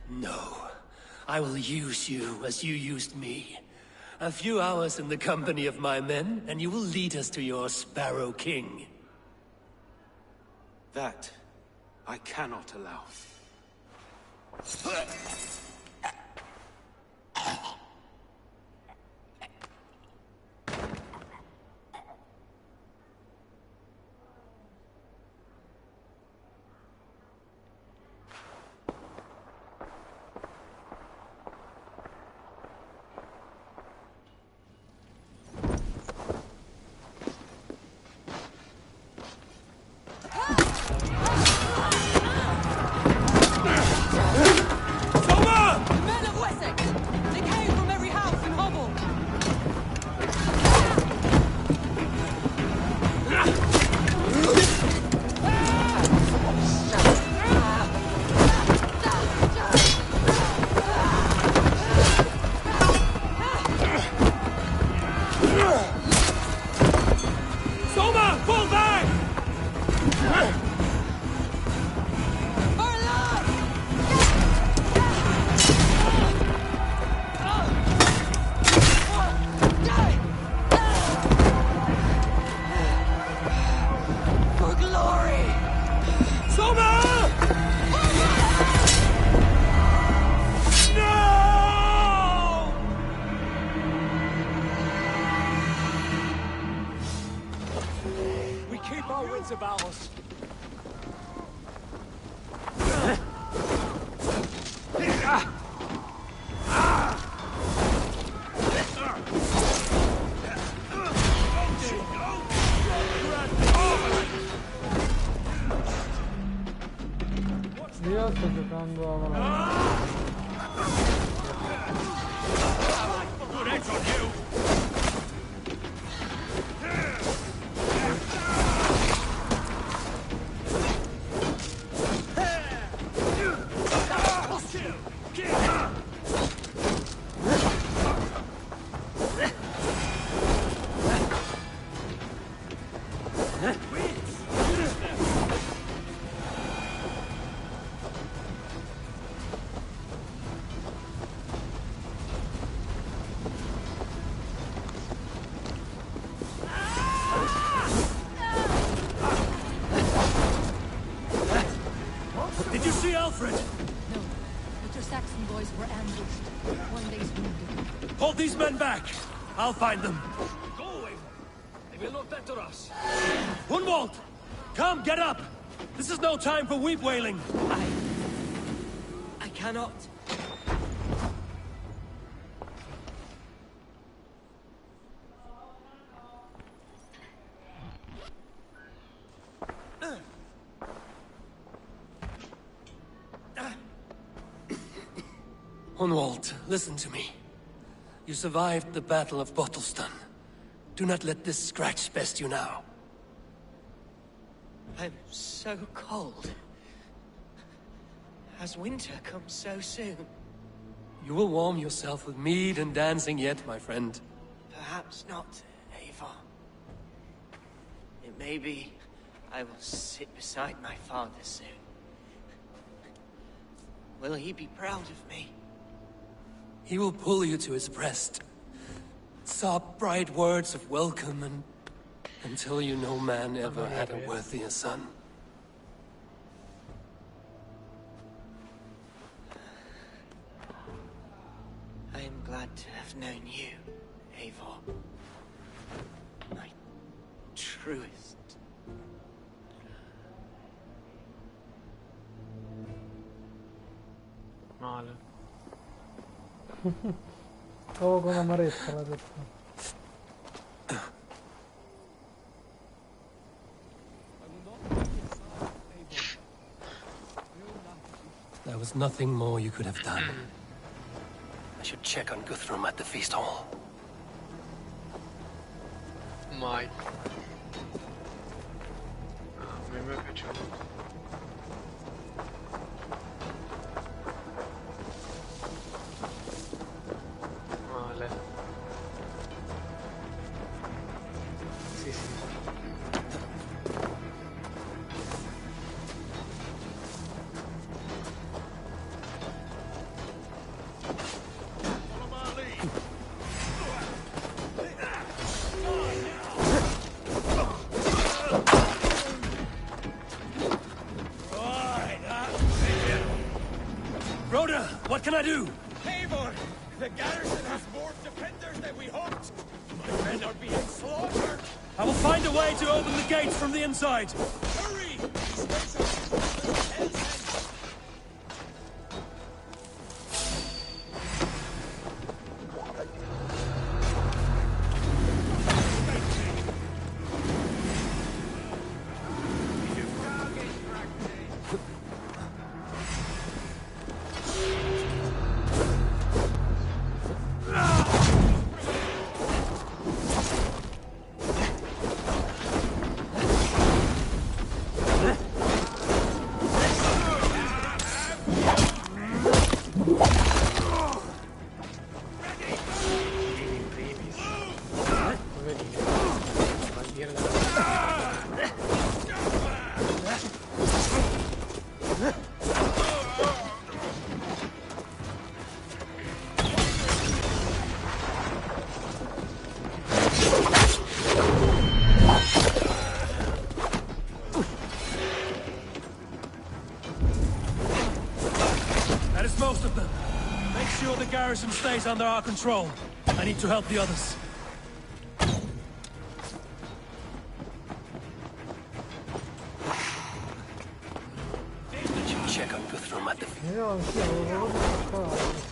No. I will use you as you used me. A few hours in the company of my men, and you will lead us to your Sparrow King. That I cannot allow. We keep our wits about us. Io sto giocando a Valorant. Did you see Alfred? No. The Saxon boys were ambushed. One day's wounded. Hold these men back. I'll find them. Go away. They will not enter us. Hunwald! Come, get up! This is no time for weep wailing. I cannot. Hunwald, listen to me. You survived the Battle of Bottleston. Do not let this scratch best you now. I'm so cold. Has winter come so soon? You will warm yourself with mead and dancing yet, my friend. Perhaps not, Eivor. It may be I will sit beside my father soon. Will he be proud of me? He will pull you to his breast. Sob bright words of welcome and until you no man ever had a worthier son. I am glad to have known you, Eivor. My truest. Male. Oh, con amarezza l'ha detto. There was nothing more you could have done. I should check on Guthrum at the feast hall. Mai. A me piaceva. Male. Sì, sì. Rhoda, what can I do? Eivor, the garrison has more defenders than we hoped. My men are being slaughtered. I will find a way to open the gates from the inside. Hurry! These ways are hell's end. That is most of them. Make sure the garrison stays under our control. I need to help the others. Io anch'io avevo fatto.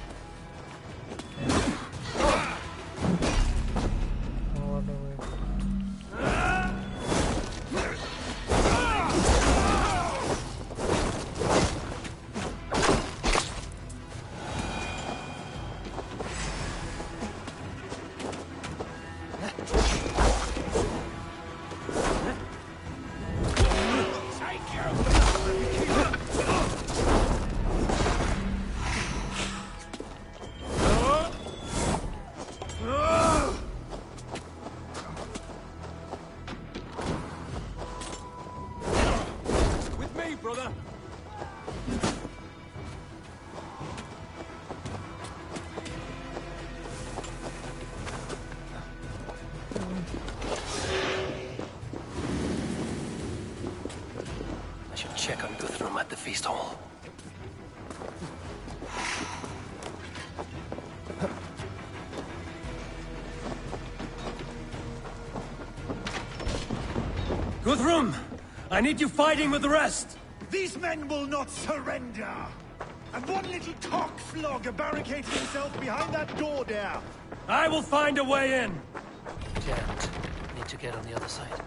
Check on Guthrum at the feast hall. Guthrum! I need you fighting with the rest! These men will not surrender! And one little cockflogger barricaded himself behind that door there! I will find a way in! Jammed. Need to get on the other side.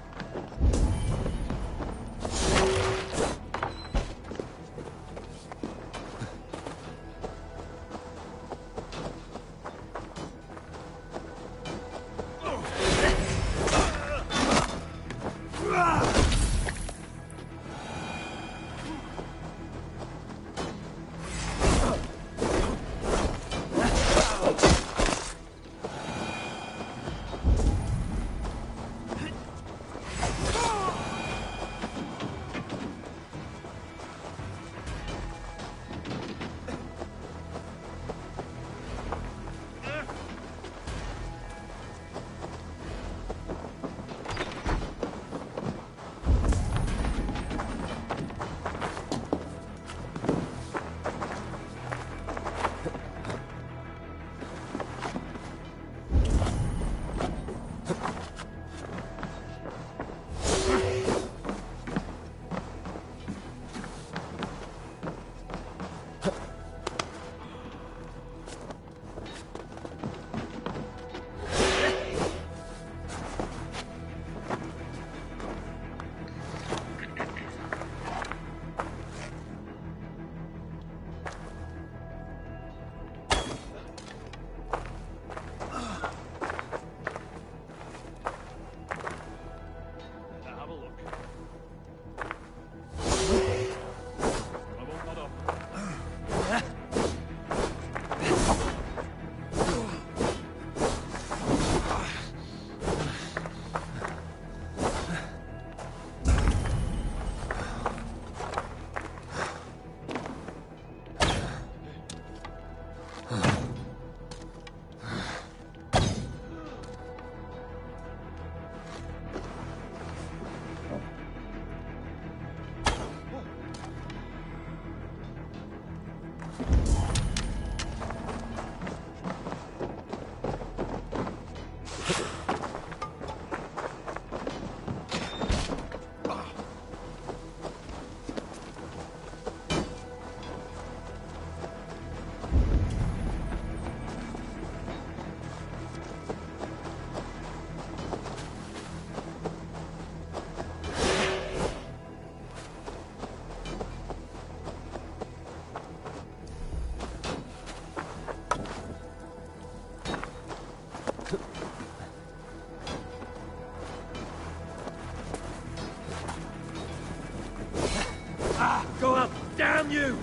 Go up! Damn you!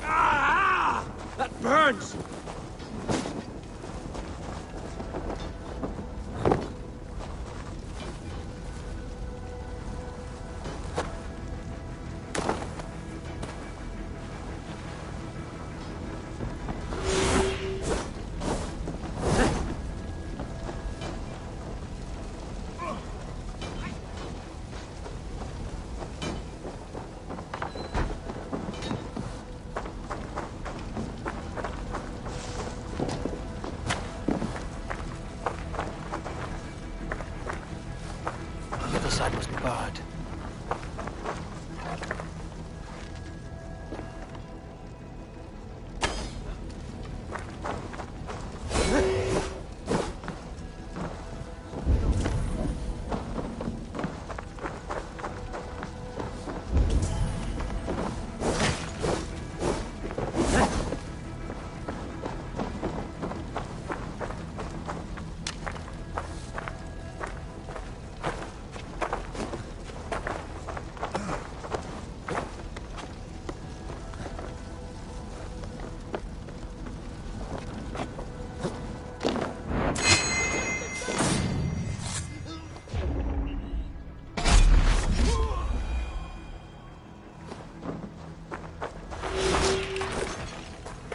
Ah! That burns! God.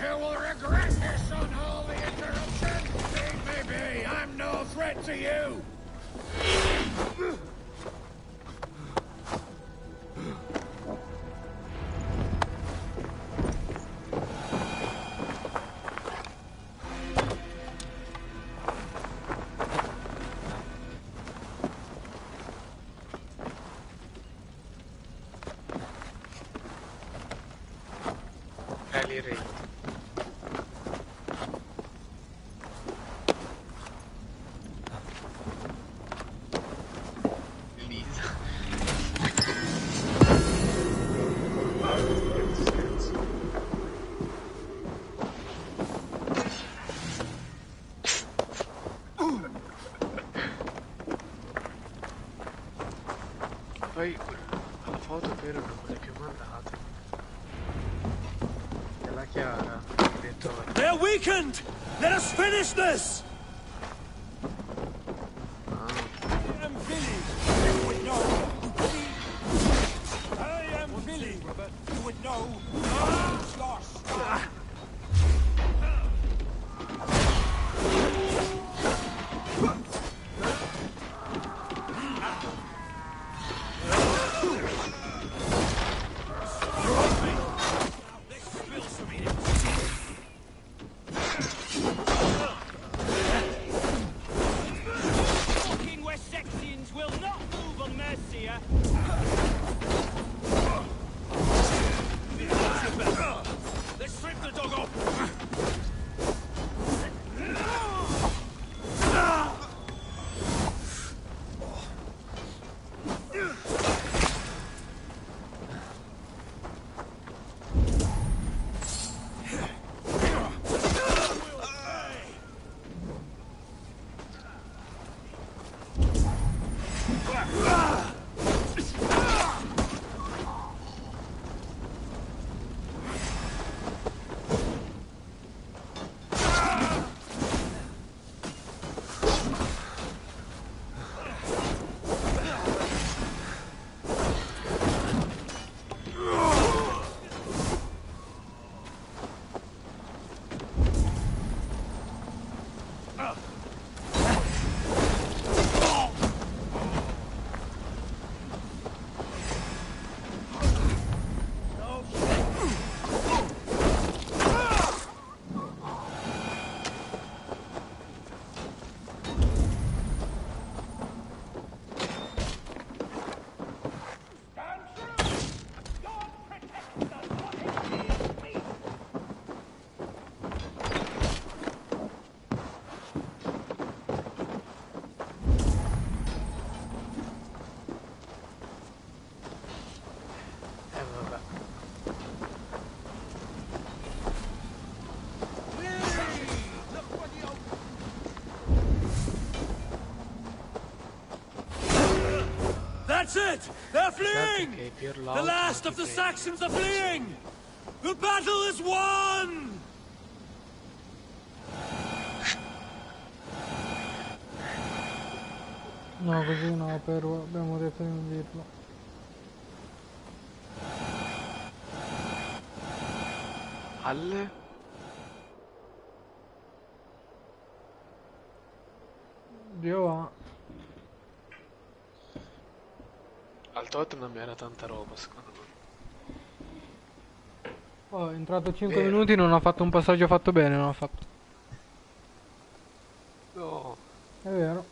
You will regret this unholy interruption. It may be. I'm no threat to you. Rally rate. Lisa. Poi la foto per una quelle che ho mandato. E la Chiara ha detto They're weakened! Let us finish this! I am Billy. You would know. I am Billy. You would know. Lost. Fucking West-Saxians will not move on Mercia. Let's strip the dog off! vabbè. That's it! They're fleeing! Che per The l'auto last non of ti the prendi. Saxons are fleeing! The battle is won! No, così no, però abbiamo detto di non dirlo. Alle? Dio va. Al Tottenham era tanta roba, secondo me. Oh, è entrato 5 Vero. minuti, non ha fatto un passaggio fatto bene, non ha fatto. No. È vero.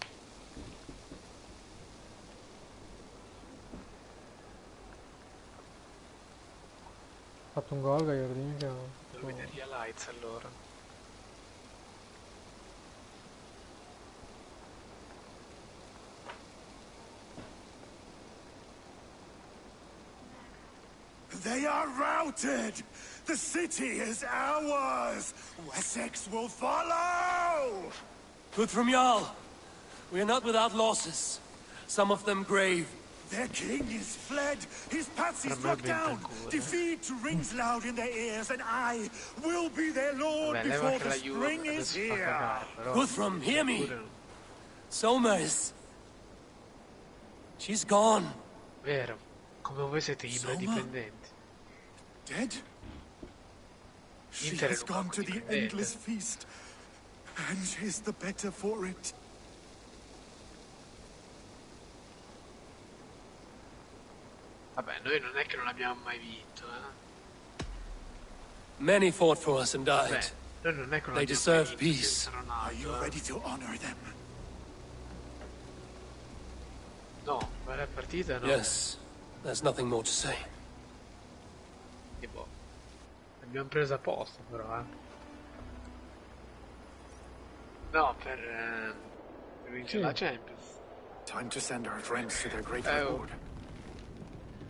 fatto un gol, Gagliardini, che... Devo vedere gli highlights allora. They are routed! The city is ours! Wessex will follow! Guthrum Jarl, we are not without losses. Some of them grave. Their king is fled! His patsy struck down! Defeat rings loud in their ears, and I will be their lord before the spring is here! Guthrum, hear me! Soma is... She's gone. Vero, come voi siete Ibra dipendenti. Dead? She has gone to the endless feast, and is the better for it. Vabbè, noi non è che non abbiamo mai vinto, Many fought for us and died. Noi non è che non They abbiamo deserve mai vinto peace. senza Ronaldo, Are you ready to honor them? No, ma la partita no. Yes, there's nothing more to say. Tipo, l'abbiamo presa apposta però, No, per vincere la Champions. Time to send our friends to their great reward.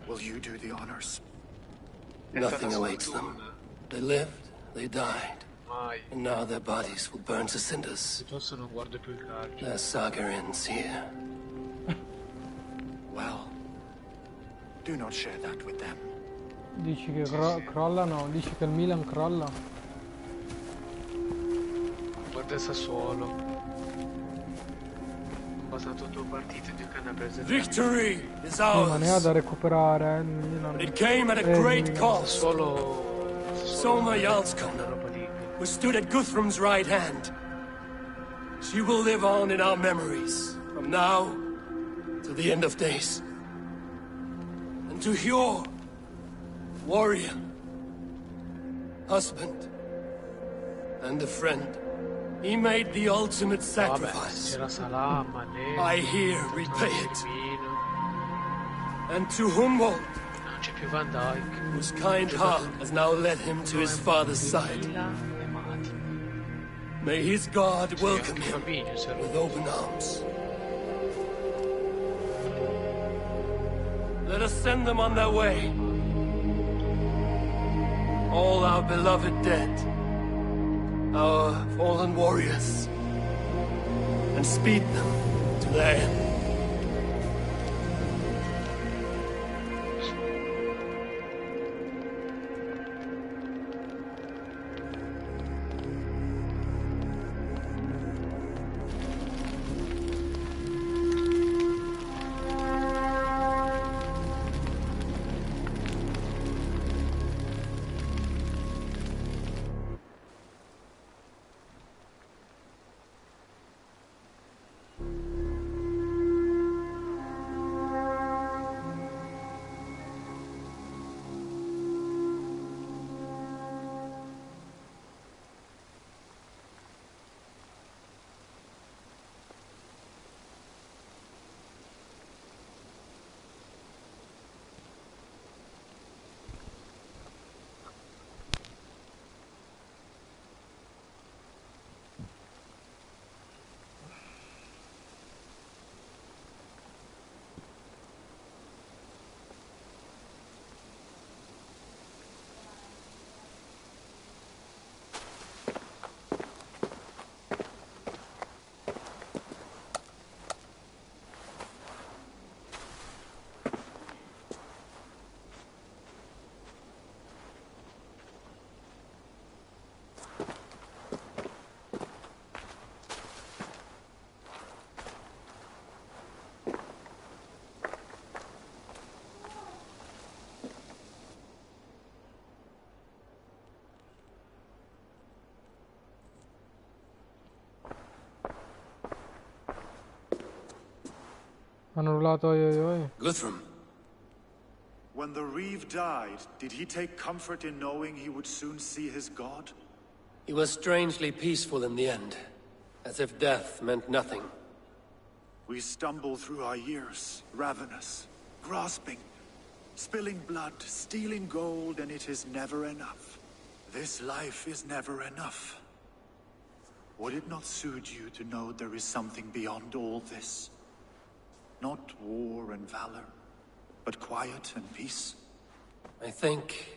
Will you do the honors? Nothing awaits them. They lived, they died. And now their bodies will burn to cinders. Piuttosto non guardo più il calcio. Their saga ends here. Well, do not share that with them. Dici che crollano? Dici che il Milan crolla? Guarda il Sassuolo. Ho passato 2 partite di canna presa. Victory is Ma ne ha ours. da recuperare, il Milan. It came at a great cost. Solo Soma Jarlskog, who stood at Guthrum's right hand. She will live on in our memories, from now to the end of days. And to Hjor, warrior, husband, and a friend. He made the ultimate sacrifice. C'era Salah, Mané, I here repay it. And to Humboldt, non c'è più Van Dijk, whose kind heart has now led him to his father's side. May his God welcome him with open arms. Let us send them on their way. All our beloved dead, our fallen warriors, and speed them to their end. Hanno urlato oi oi oi. Guthrum. When the Reeve died, did he take comfort in knowing he would soon see his god? He was strangely peaceful in the end, as if death meant nothing. We stumble through our years, ravenous, grasping. Spilling blood, stealing gold, and it is never enough. This life is never enough. Would it not suit you to know there is something beyond all this? Not war and valor, but quiet and peace? I think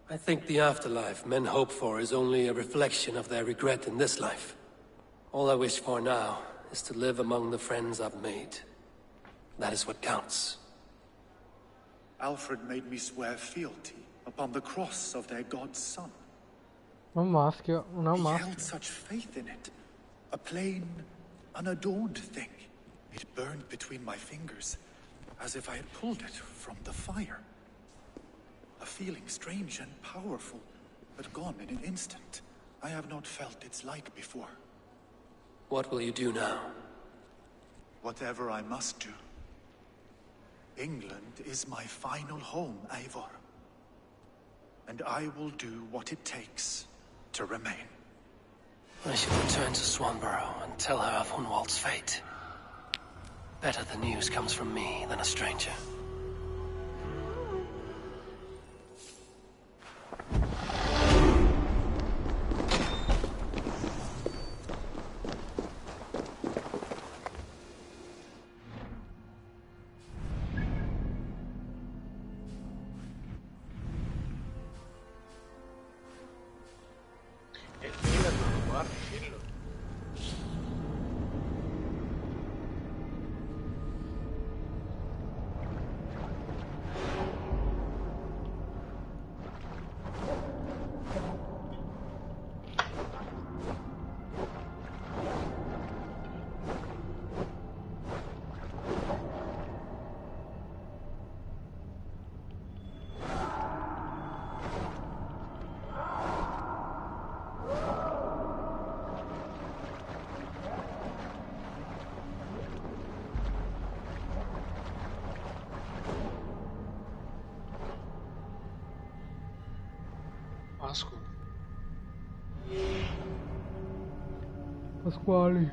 the afterlife men hope for is only a reflection of their regret in this life. All I wish for now is to live among the friends I've made. That is what counts. Alfred made me swear fealty upon the cross of their god's son. Un maschio, un He maschio. held such faith in it. A plain, unadorned thing. It burned between my fingers, as if I had pulled it from the fire. A feeling strange and powerful, but gone in an instant. I have not felt its like before. What will you do now? Whatever I must do. England is my final home, Eivor. And I will do what it takes to remain. I should return to Swanborough and tell her of Hunwald's fate. Better the news comes from me than a stranger. Pasco. Pasquali.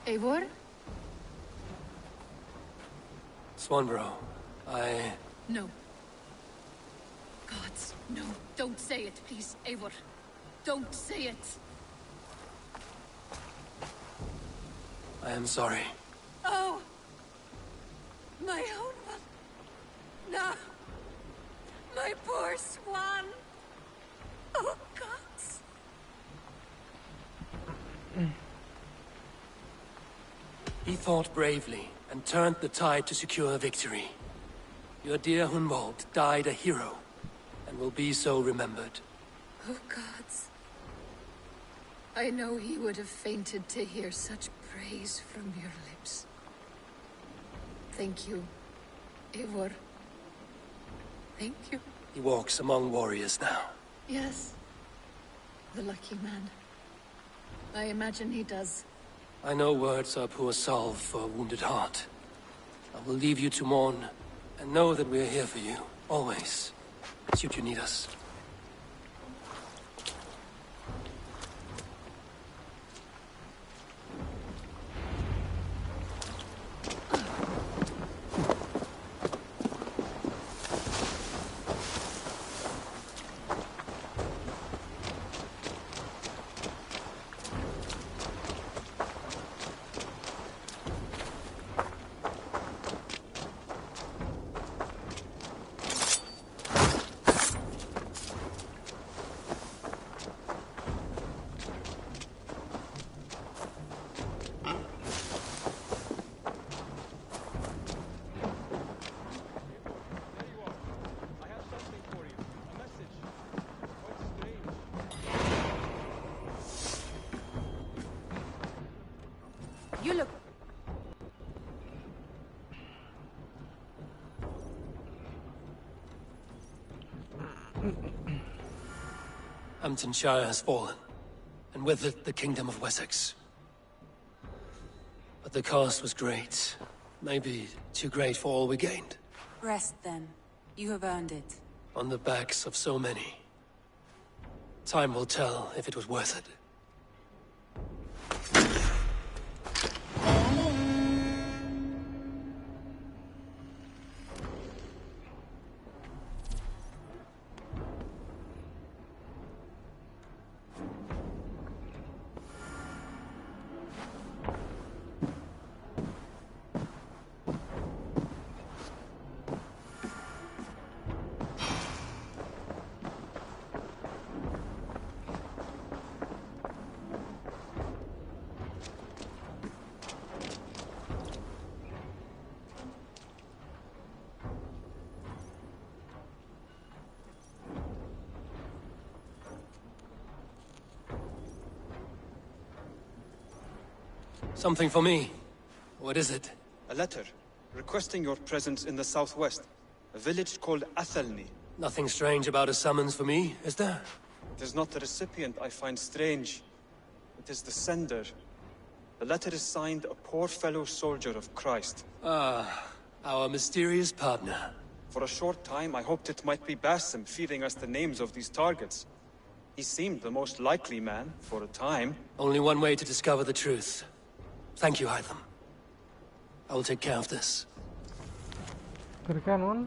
Eivor? Swanborough, I... No. Gods, no. Don't say it, please, Eivor. Don't say it. I am sorry. Oh! My own one. No! My poor swan! Oh, gods! He fought bravely and turned the tide to secure victory. Your dear Hunwald died a hero and will be so remembered. Oh, gods. I know he would have fainted to hear such praise from your lips. Thank you, Eivor. Thank you. He walks among warriors now. Yes. The lucky man. I imagine he does. I know words are poor salve for a wounded heart. I will leave you to mourn, and know that we are here for you, always, should you need us. Hamptonshire has fallen, and with it the Kingdom of Wessex. But the cost was great. Maybe too great for all we gained. Rest then. You have earned it. On the backs of so many. Time will tell if it was worth it. Something for me. What is it? A letter, requesting your presence in the southwest. A village called Athelney. Nothing strange about a summons for me, is there? It is not the recipient I find strange. It is the sender. The letter is signed a poor fellow soldier of Christ. Ah, our mysterious partner. For a short time, I hoped it might be Bastion feeding us the names of these targets. He seemed the most likely man, for a time. Only one way to discover the truth. Thank you, Hytham. I will take care of this. Perché non?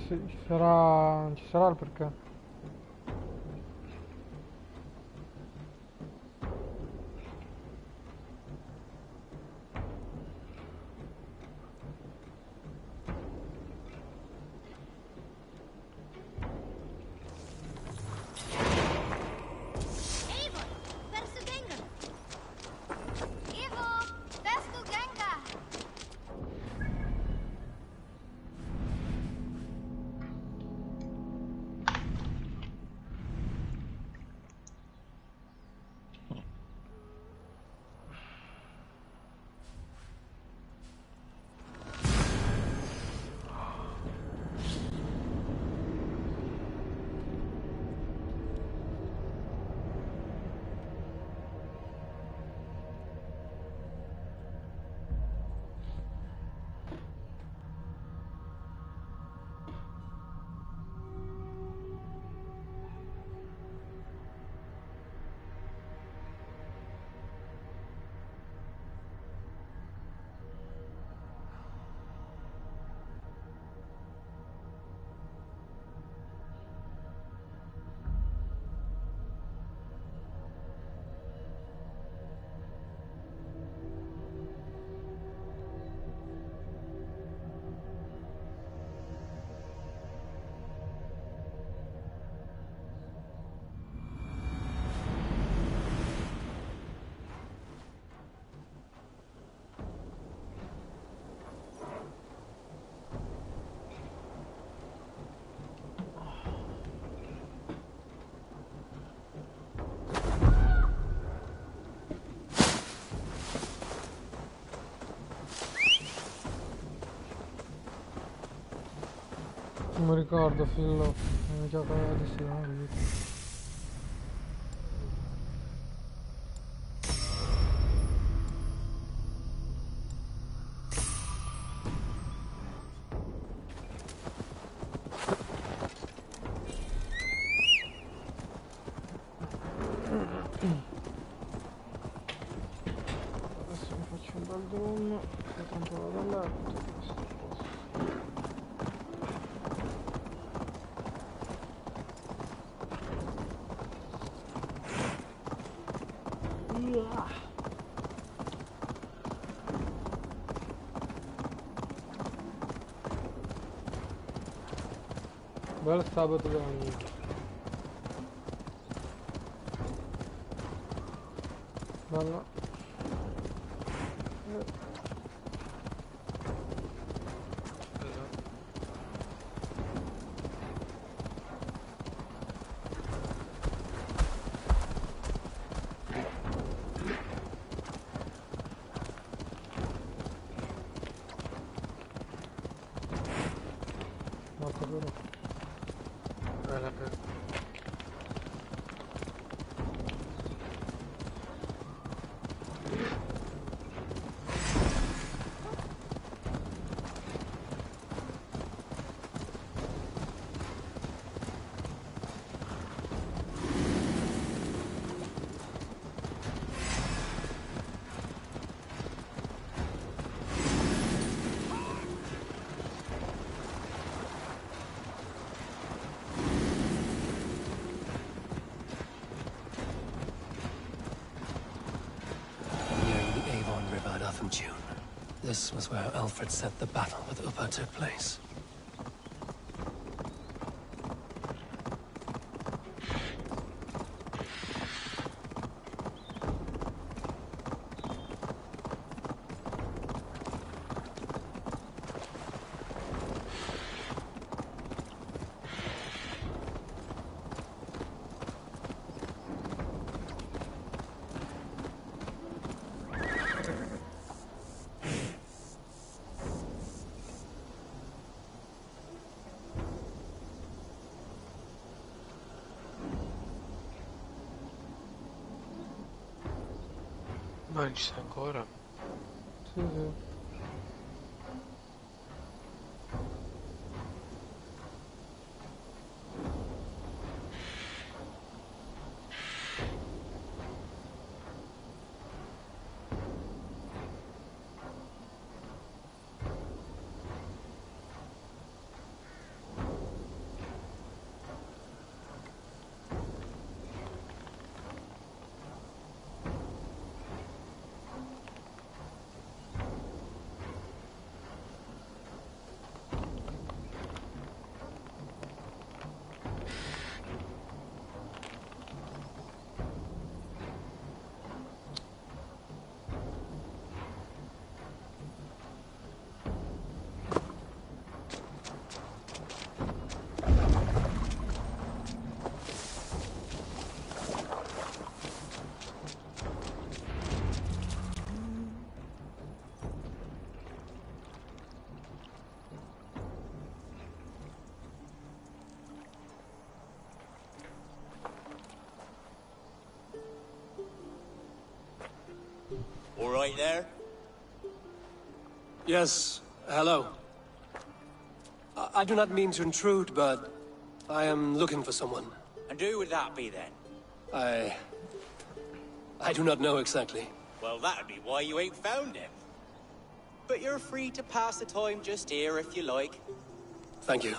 Ci sarà il perché. Non mi ricordo, Fillo. Ho giocato di sì, adesso mi faccio un bel drum, poi tanto vado a letto. Bel sabato della minchia. Bello. welcome tune. This was where Alfred said the battle with Uppa took place. Ma non ci sei ancora? Sì, sì. All right there? Yes, hello. I do not mean to intrude, but I am looking for someone. And who would that be then? I do not know exactly. Well, that'd be why you ain't found him. But you're free to pass the time just here if you like. Thank you.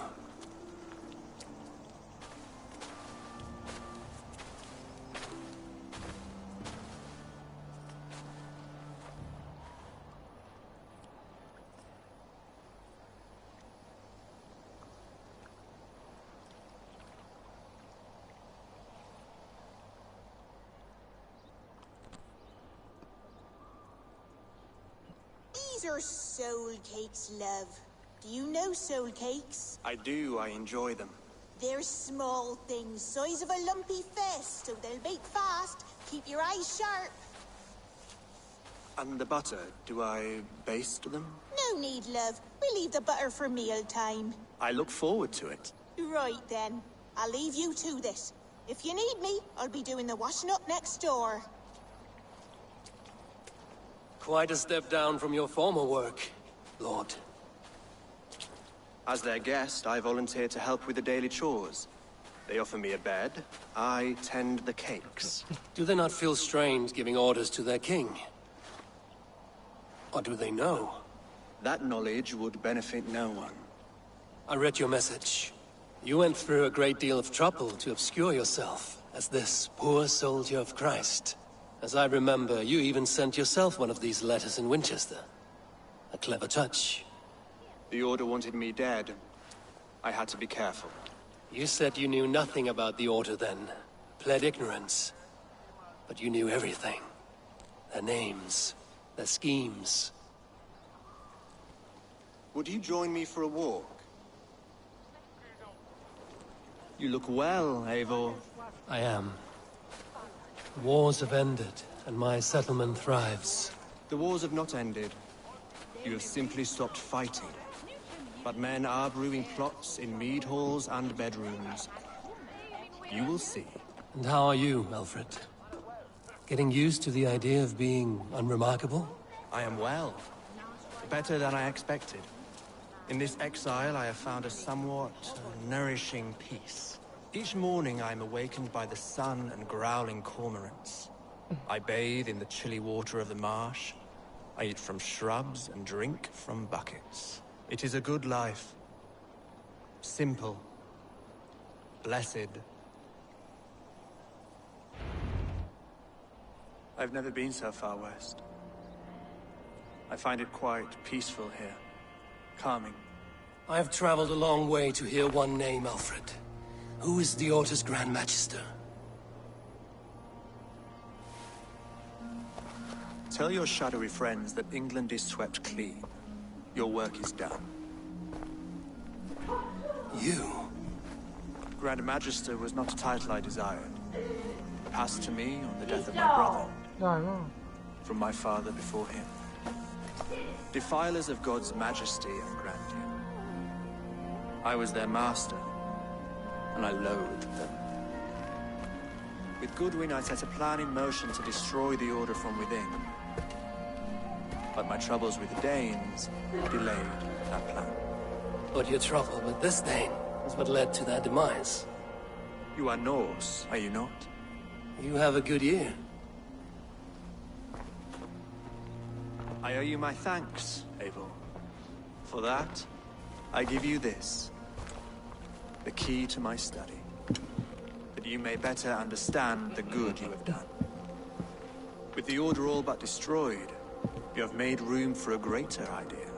These are soul cakes, love. Do you know soul cakes? I do, I enjoy them. They're small things, size of a lumpy fist, so they'll bake fast. Keep your eyes sharp. And the butter, do I baste them? No need, love. We'll leave the butter for meal time. I look forward to it. Right then. I'll leave you to this. If you need me, I'll be doing the washing up next door. Quite a step down from your former work, Lord. As their guest, I volunteer to help with the daily chores. They offer me a bed, I tend the cakes. Do they not feel strange giving orders to their king? Or do they know? That knowledge would benefit no one. I read your message. You went through a great deal of trouble to obscure yourself as this poor soldier of Christ. As I remember, you even sent yourself one of these letters in Winchester. A clever touch. The Order wanted me dead. I had to be careful. You said you knew nothing about the Order then. Pled ignorance. But you knew everything. Their names, their schemes. Would you join me for a walk? You look well, Eivor. I am. Wars have ended, and my settlement thrives. The wars have not ended. You have simply stopped fighting. But men are brewing plots in mead halls and bedrooms. You will see. And how are you, Alfred? Getting used to the idea of being unremarkable? I am well. Better than I expected. In this exile, I have found a somewhat nourishing peace. Each morning, I am awakened by the sun and growling cormorants. I bathe in the chilly water of the marsh. I eat from shrubs and drink from buckets. It is a good life. Simple. Blessed. I've never been so far west. I find it quite peaceful here. Calming. I have traveled a long way to hear one name, Alfred. Who is the Order's Grand Magister? Tell your shadowy friends that England is swept clean. Your work is done. You? Grand Magister was not a title I desired. Passed to me on the death of my brother. Dai, no. From my father before him. Defilers of God's majesty and grandeur. I was their master, and I loathed them. With Goodwin, I set a plan in motion to destroy the Order from within. But my troubles with the Danes delayed that plan. But your trouble with this Dane is what led to their demise. You are Norse, are you not? You have a good ear. I owe you my thanks, Eivor. For that, I give you this. The key to my study. That you may better understand the good you have done. With the Order all but destroyed, you have made room for a greater idea.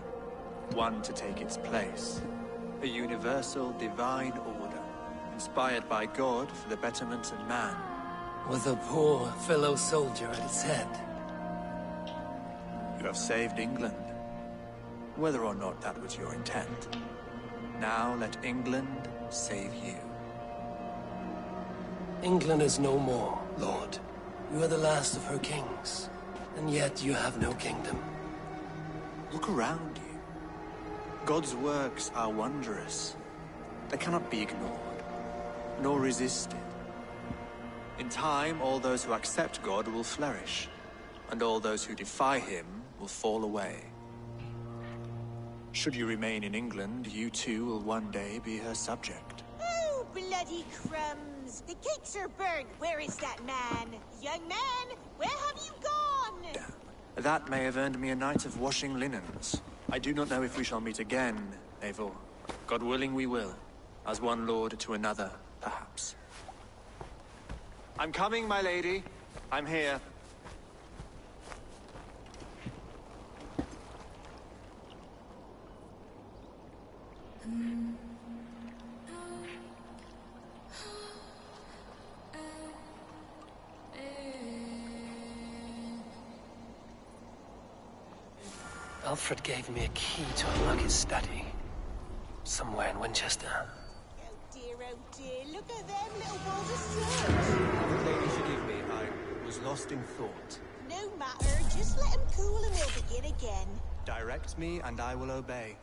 One to take its place. A universal divine order, inspired by God for the betterment of man. With a poor fellow soldier at its head. You have saved England, whether or not that was your intent. Now let England save you. England is no more, Lord. You are the last of her kings, and yet you have no kingdom. Look around you. God's works are wondrous. They cannot be ignored, nor resisted. In time, all those who accept God will flourish, and all those who defy him will fall away. Should you remain in England, you too will one day be her subject. Oh, bloody crumbs! The cakes are burnt. Where is that man? Young man, where have you gone? Damn. That may have earned me a night of washing linens. I do not know if we shall meet again, Eivor. God willing, we will. As one lord to another, perhaps. I'm coming, my lady. I'm here. Alfred gave me a key to unlock his study. Somewhere in Winchester. Oh dear, look at them little balls of sludge. Good lady, forgive me. I was lost in thought. No matter, just let them cool and we'll begin again. Direct me, and I will obey.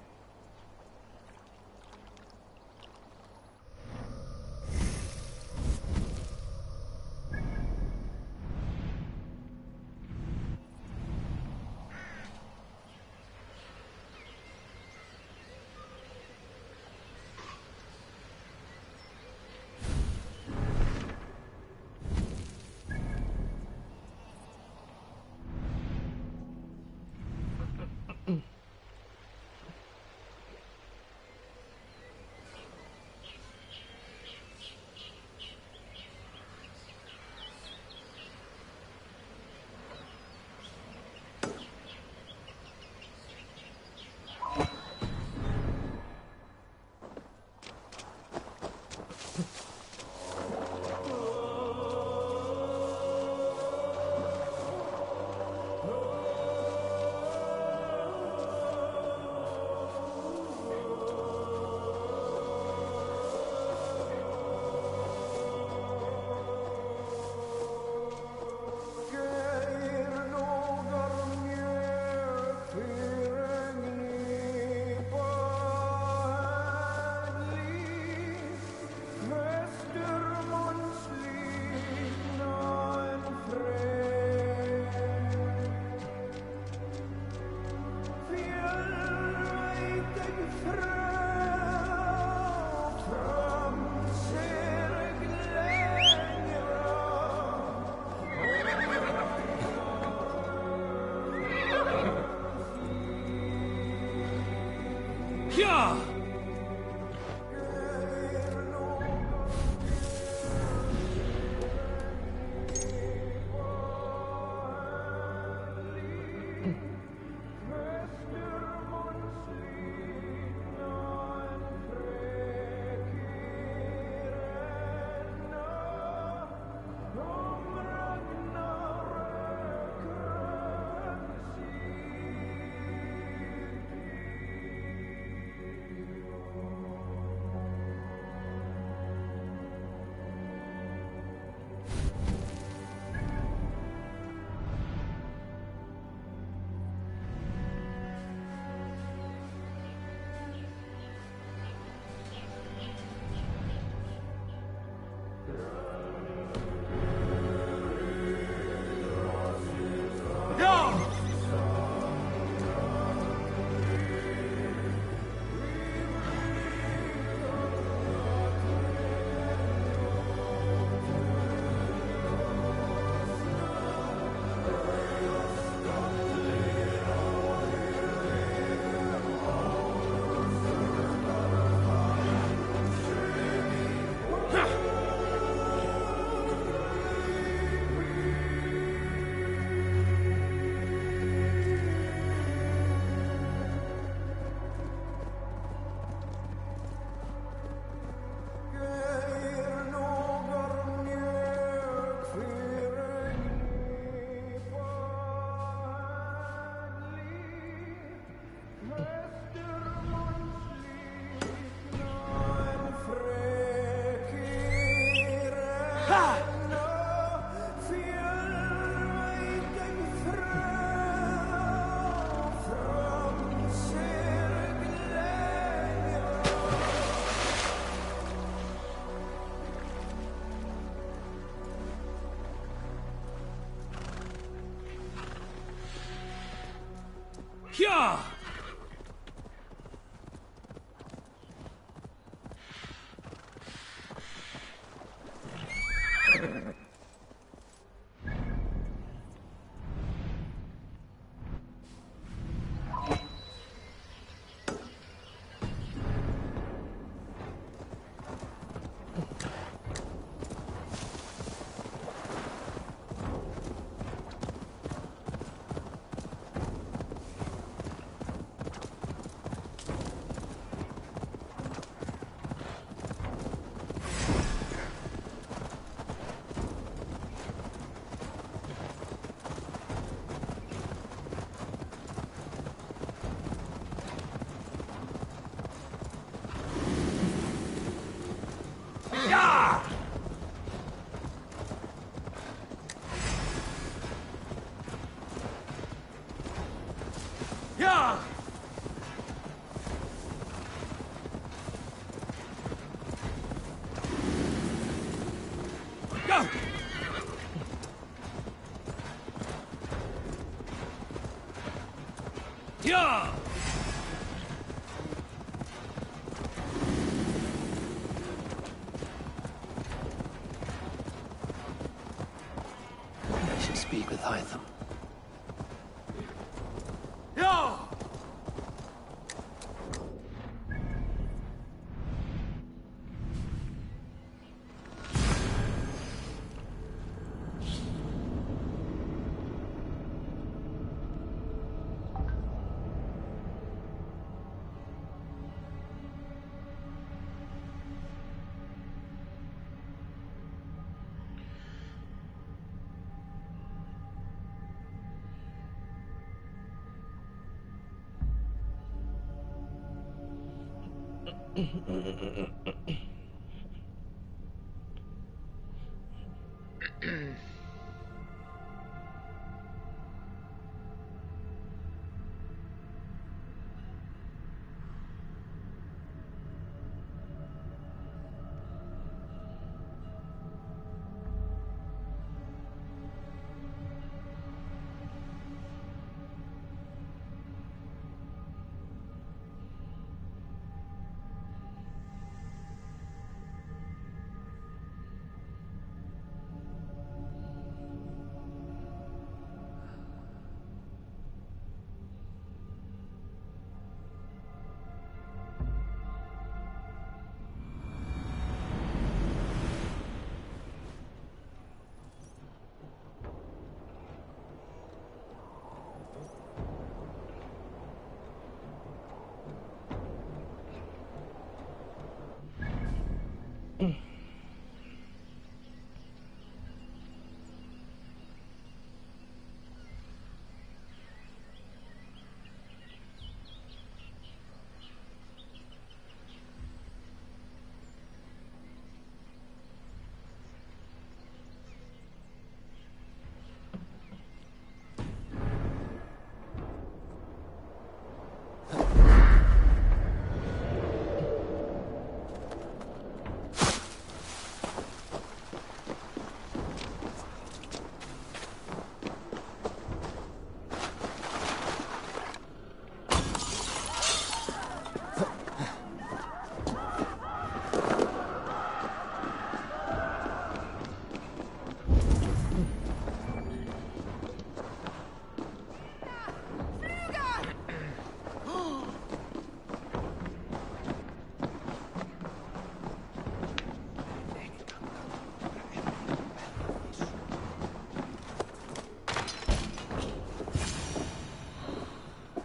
Kya! Yeah! I should speak with Hytham. Yeah!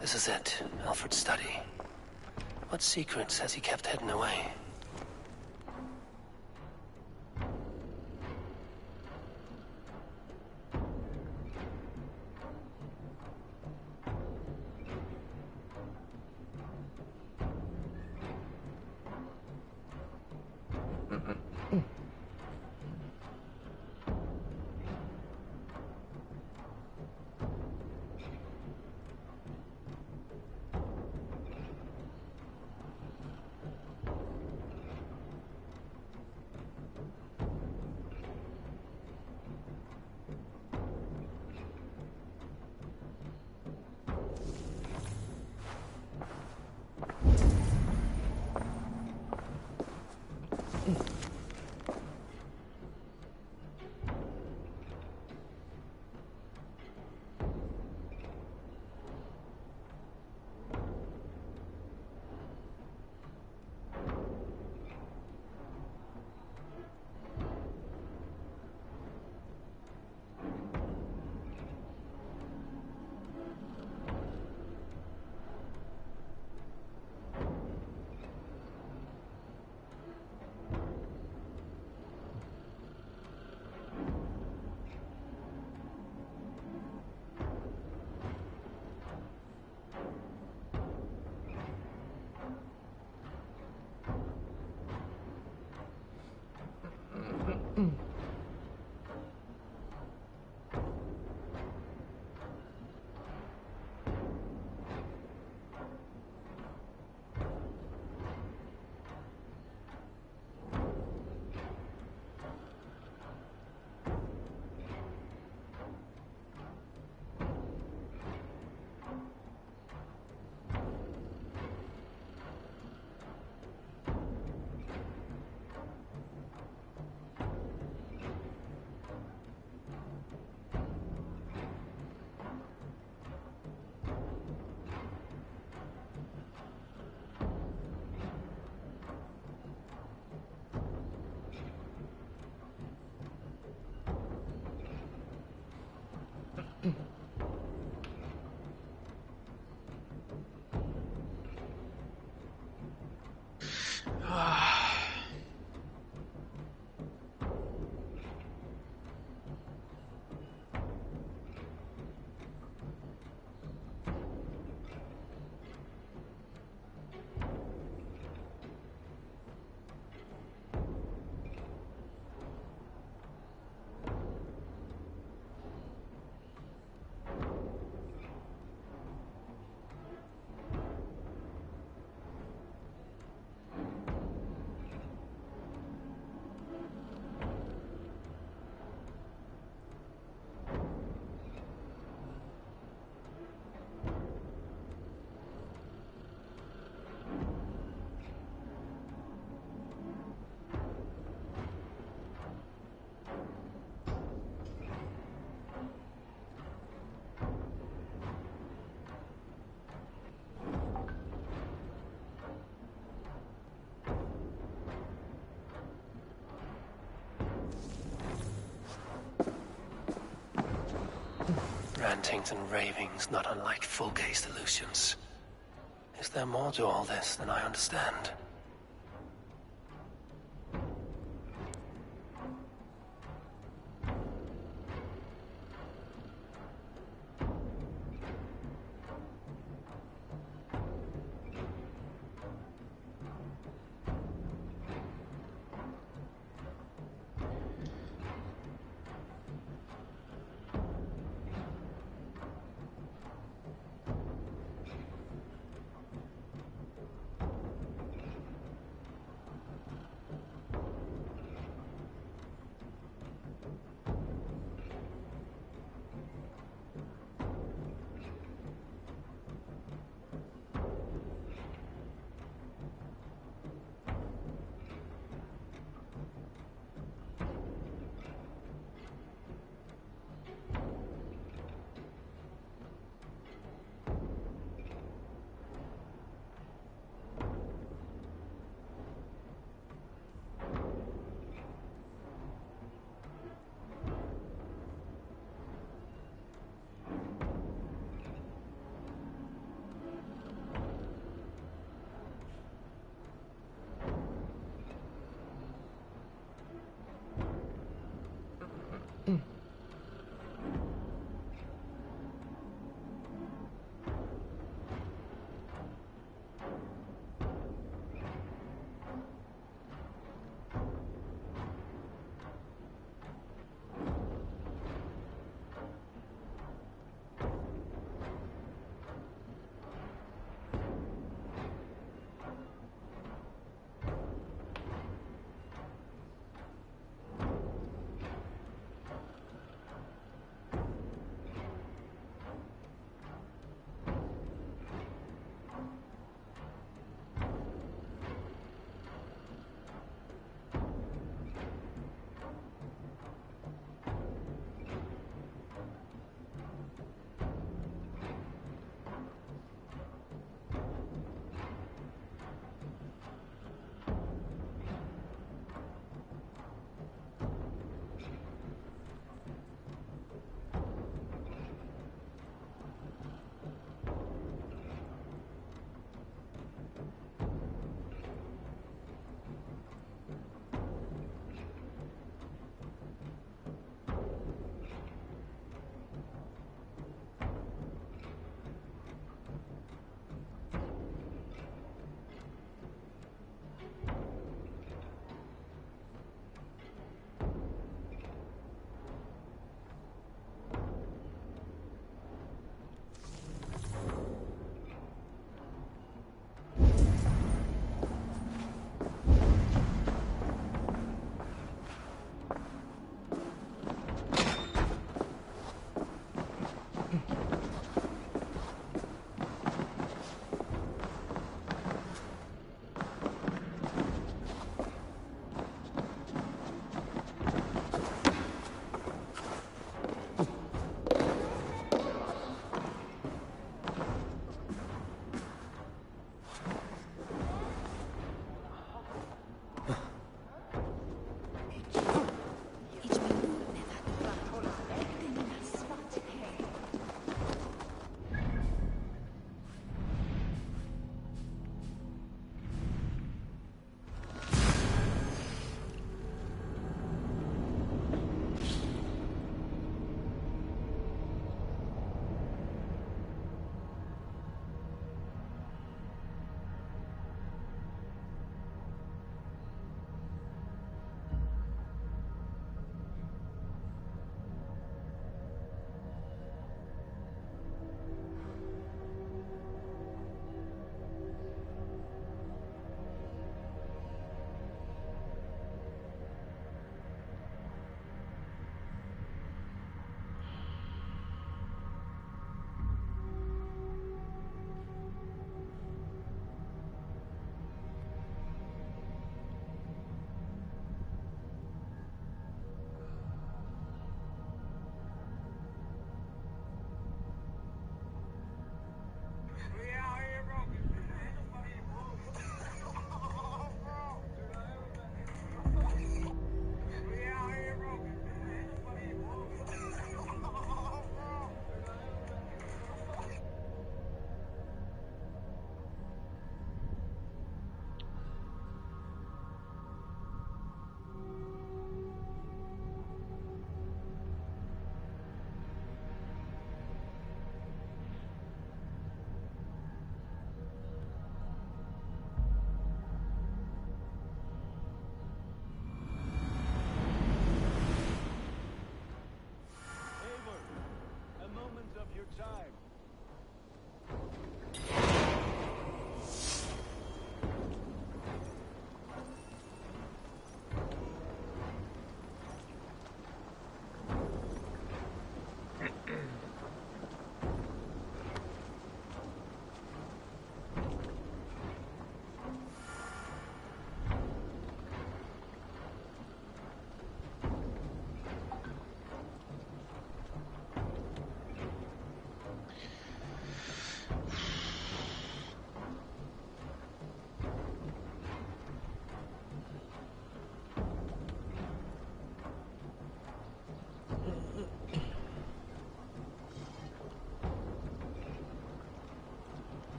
This is it, Alfred's study. What secrets has he kept hidden away? rantings and ravings not unlike full-case illusions. Is there more to all this than I understand?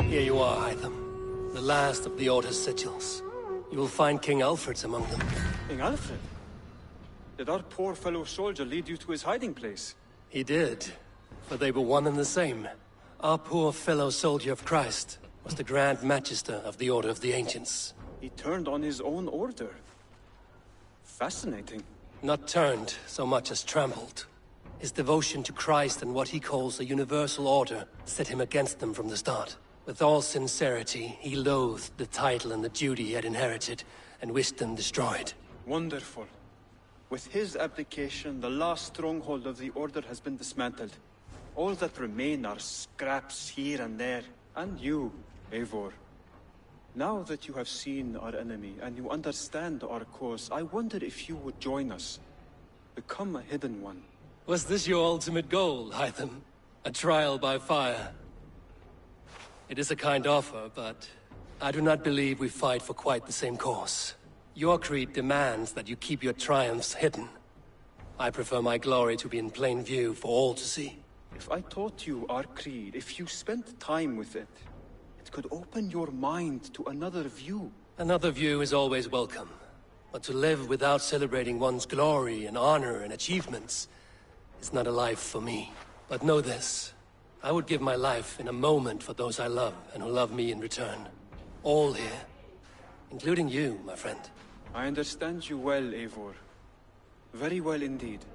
Here you are, Hytham. The last of the Order's sigils. You will find King Alfred's among them. King Alfred? Did our poor fellow soldier lead you to his hiding place? He did, for they were one and the same. Our poor fellow soldier of Christ was the Grand Magister of the Order of the Ancients. He turned on his own order. Fascinating. Not turned so much as trampled. His devotion to Christ and what he calls a universal order set him against them from the start. With all sincerity, he loathed the title and the duty he had inherited, and wished them destroyed. Wonderful. With his abdication, the last stronghold of the Order has been dismantled. All that remain are scraps here and there. And you, Eivor. Now that you have seen our enemy, and you understand our cause, I wonder if you would join us. Become a Hidden One. Was this your ultimate goal, Hytham? A trial by fire? It is a kind offer, but I do not believe we fight for quite the same cause. Your creed demands that you keep your triumphs hidden. I prefer my glory to be in plain view for all to see. If I taught you our creed, if you spent time with it, it could open your mind to another view. Another view is always welcome. But to live without celebrating one's glory and honor and achievements is not a life for me. But know this. I would give my life in a moment for those I love and who love me in return. All here. Including you, my friend. I understand you well, Eivor. Very well indeed.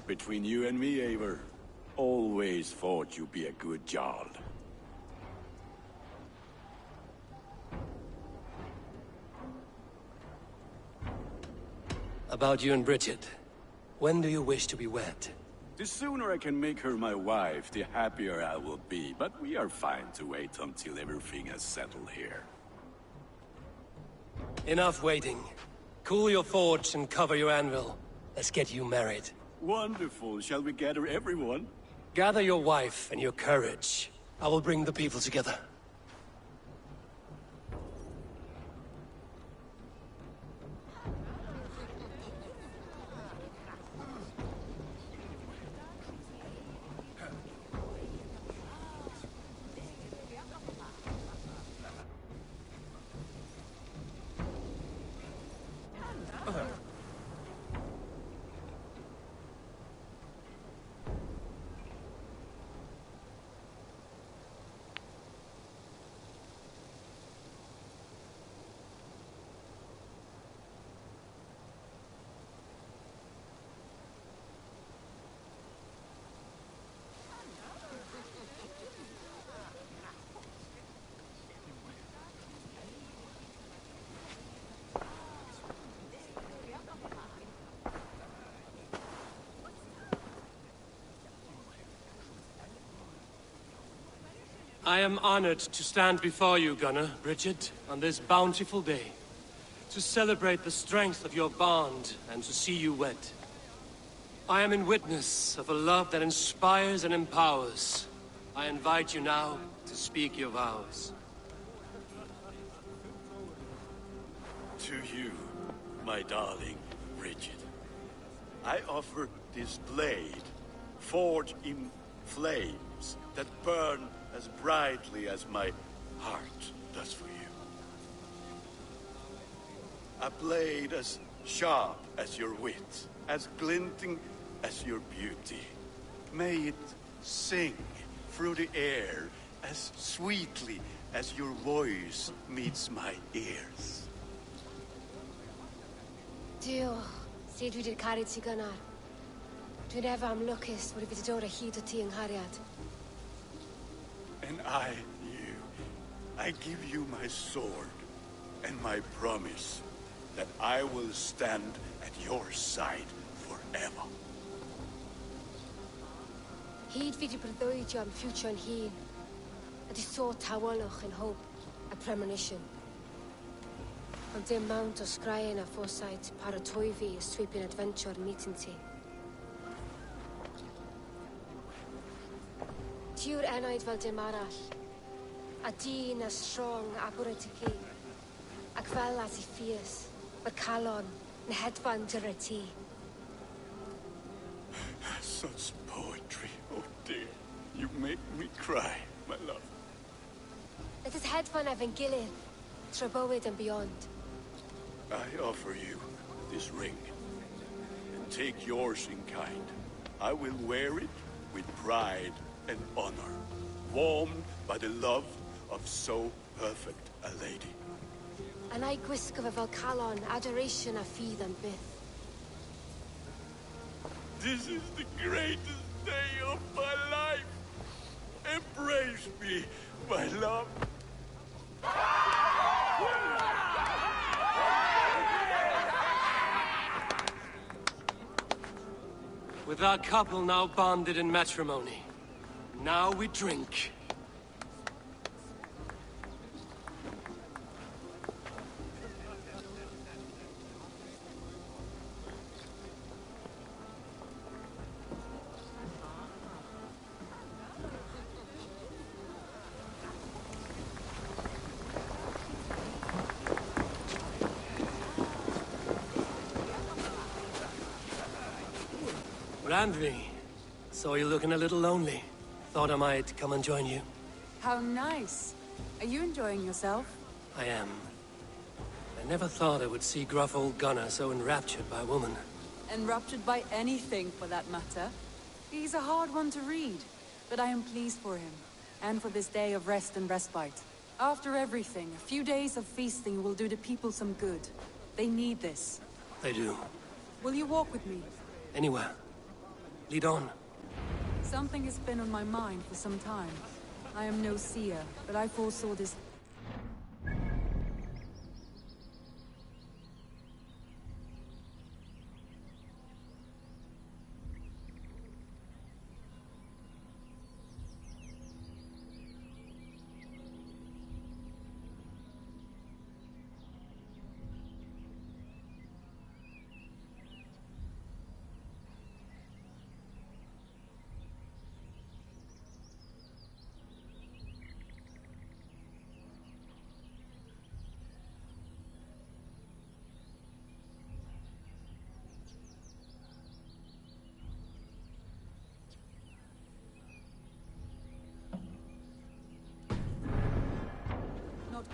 Between you and me, Eivor, always thought you'd be a good Jarl. About you and Bridget. When do you wish to be wed? The sooner I can make her my wife, the happier I will be. But we are fine to wait until everything has settled here. Enough waiting. Cool your forge and cover your anvil. Let's get you married. Wonderful. Shall we gather everyone? Gather your wife and your courage. I will bring the people together. I am honored to stand before you, Gunnar, Bridget, on this bountiful day, to celebrate the strength of your bond and to see you wed. I am in witness of a love that inspires and empowers. I invite you now to speak your vows. To you, my darling Bridget, I offer this blade, forged in flames that burn as brightly as my heart does for you. A blade as sharp as your wit, as glinting as your beauty. May it sing through the air as sweetly as your voice meets my ears. Dio, sed vi det karit sig Gunnar. Du never am luckiest, what if it's dora hit og ting hariat. And I give you my sword and my promise that I will stand at your side forever. Hid vi det bryder om future and he. a di so tawalwch in hope, a premonition. Ond dim mount o sgraen a foresight paratoi fi a sweeping adventure meeting ti. Tiw'r enaid fel dim arall, a dyn a strong a bwrdd ti ci, ac fel as I ffies, mae'r calon yn hedfan dyr y ti. Such poetry, oh dear. You make me cry, my love. Let us hedfan efo'n gilydd, tro bywyd and beyond. I offer you this ring, and take yours in kind. I will wear it with pride and honor, warmed by the love of so perfect a lady. And I gwisgo fe fel calon, adoration a ffydd am byth. This is the greatest day of my life. Embrace me, my love. With our couple now bonded in matrimony, now we drink. Platinvm, saw you looking a little lonely. Thought I might come and join you. How nice. Are you enjoying yourself? I am. I never thought I would see gruff old Gunnar so enraptured by a woman. Enraptured by anything, for that matter. He's a hard one to read, but I am pleased for him, and for this day of rest and respite. After everything, a few days of feasting will do the people some good. They need this. They do. Will you walk with me? Anywhere. Lead on. Something has been on my mind for some time. I am no seer, but I foresaw this.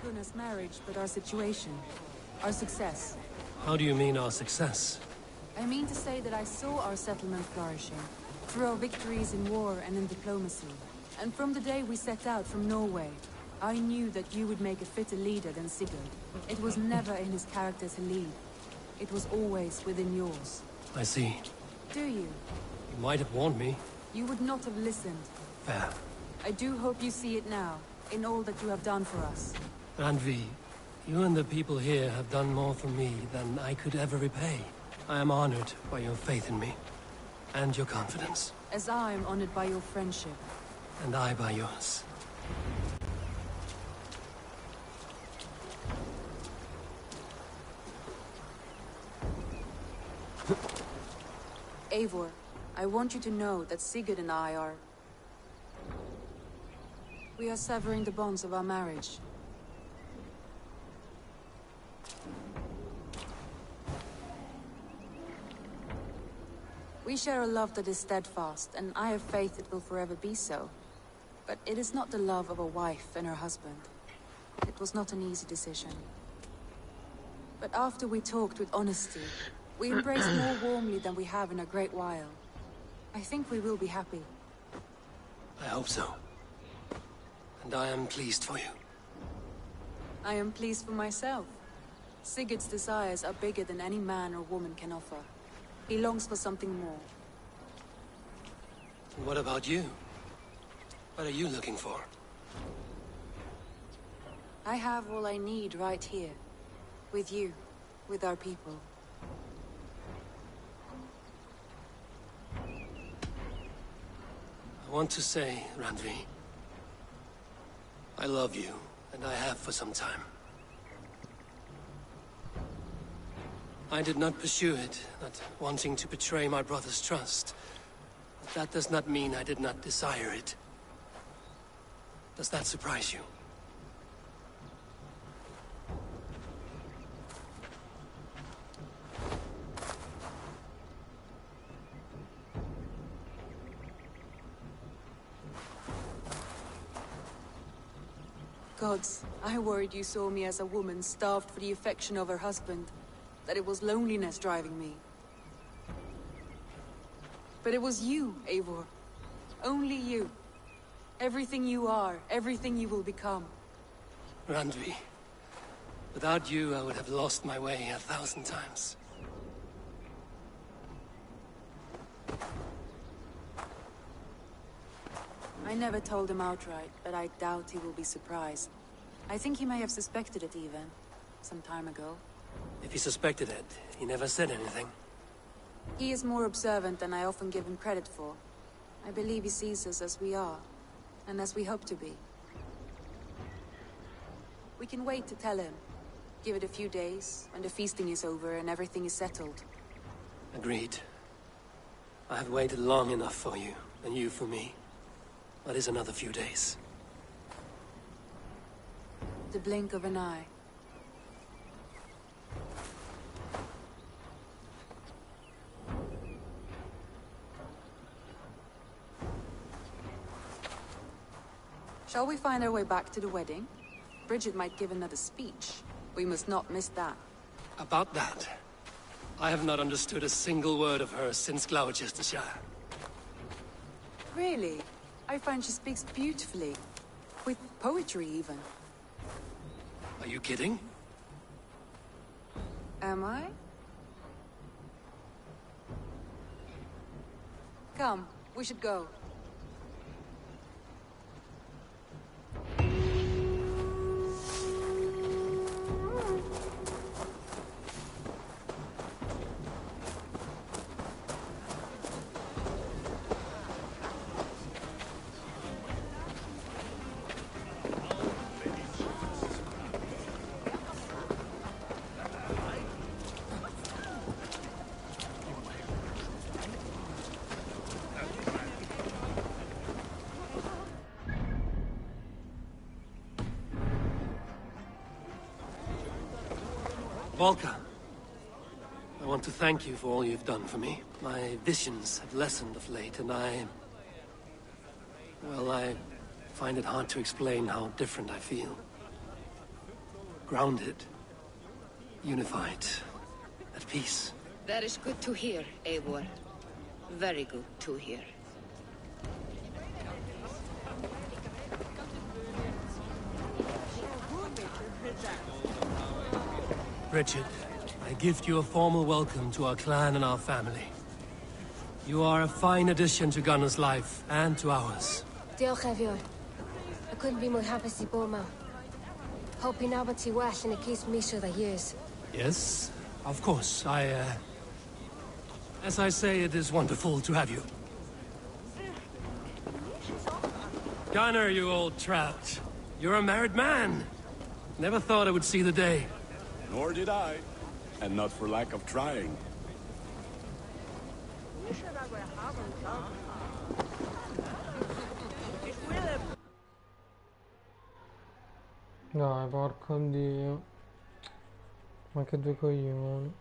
Gunnar's marriage, but our situation. Our success. How do you mean our success? I mean to say that I saw our settlement flourishing, through our victories in war and in diplomacy. And from the day we set out from Norway, I knew that you would make a fitter leader than Sigurd. It was never in his character to lead. It was always within yours. I see. Do you? You might have warned me. You would not have listened. Fair. I do hope you see it now, in all that you have done for us. Platinvm, you and the people here have done more for me than I could ever repay. I am honored by your faith in me, and your confidence. As I am honored by your friendship. And I by yours. Eivor, I want you to know that Sigurd and I are... We are severing the bonds of our marriage. We share a love that is steadfast, and I have faith it will forever be so. But it is not the love of a wife and her husband. It was not an easy decision. But after we talked with honesty, we embraced more warmly than we have in a great while. I think we will be happy. I hope so. And I am pleased for you. I am pleased for myself. Sigurd's desires are bigger than any man or woman can offer. He longs for something more. And what about you? What are you looking for? I have all I need right here. With you. With our people. I want to say, Randvi, I love you, and I have for some time. I did not pursue it, not wanting to betray my brother's trust. But that does not mean I did not desire it. Does that surprise you? Gods, I worried you saw me as a woman starved for the affection of her husband. That it was loneliness driving me. But it was you, Eivor. Only you. Everything you are, everything you will become. Randvi, without you, I would have lost my way 1,000 times. I never told him outright, but I doubt he will be surprised. I think he may have suspected it even, some time ago. If he suspected it, he never said anything. He is more observant than I often give him credit for. I believe he sees us as we are, and as we hope to be. We can wait to tell him. Give it a few days, when the feasting is over and everything is settled. Agreed. I have waited long enough for you, and you for me. That is another few days. The blink of an eye. Shall we find our way back to the wedding? Bridget might give another speech. We must not miss that. About that, I have not understood a single word of hers since Gloucestershire. Really? I find she speaks beautifully. With poetry, even. Are you kidding? Am I? Come, we should go. Volker, I want to thank you for all you've done for me. My visions have lessened of late, and well, I find it hard to explain how different I feel. Grounded, unified, at peace. That is good to hear, Eivor. Very good to hear. Richard, I gift you a formal welcome to our clan and our family. You are a fine addition to Gunnar's life, and to ours. Diolch, Eivor. I couldn't be more happy to bo ma. Hope you nabod ti well yn y cys misio the years. Yes, of course. As I say, it is wonderful to have you. Gunnar, you old trout. You're a married man. Never thought I would see the day. Nor did I. And not for lack of trying. Dai, porco dio. Ma che due coglioni.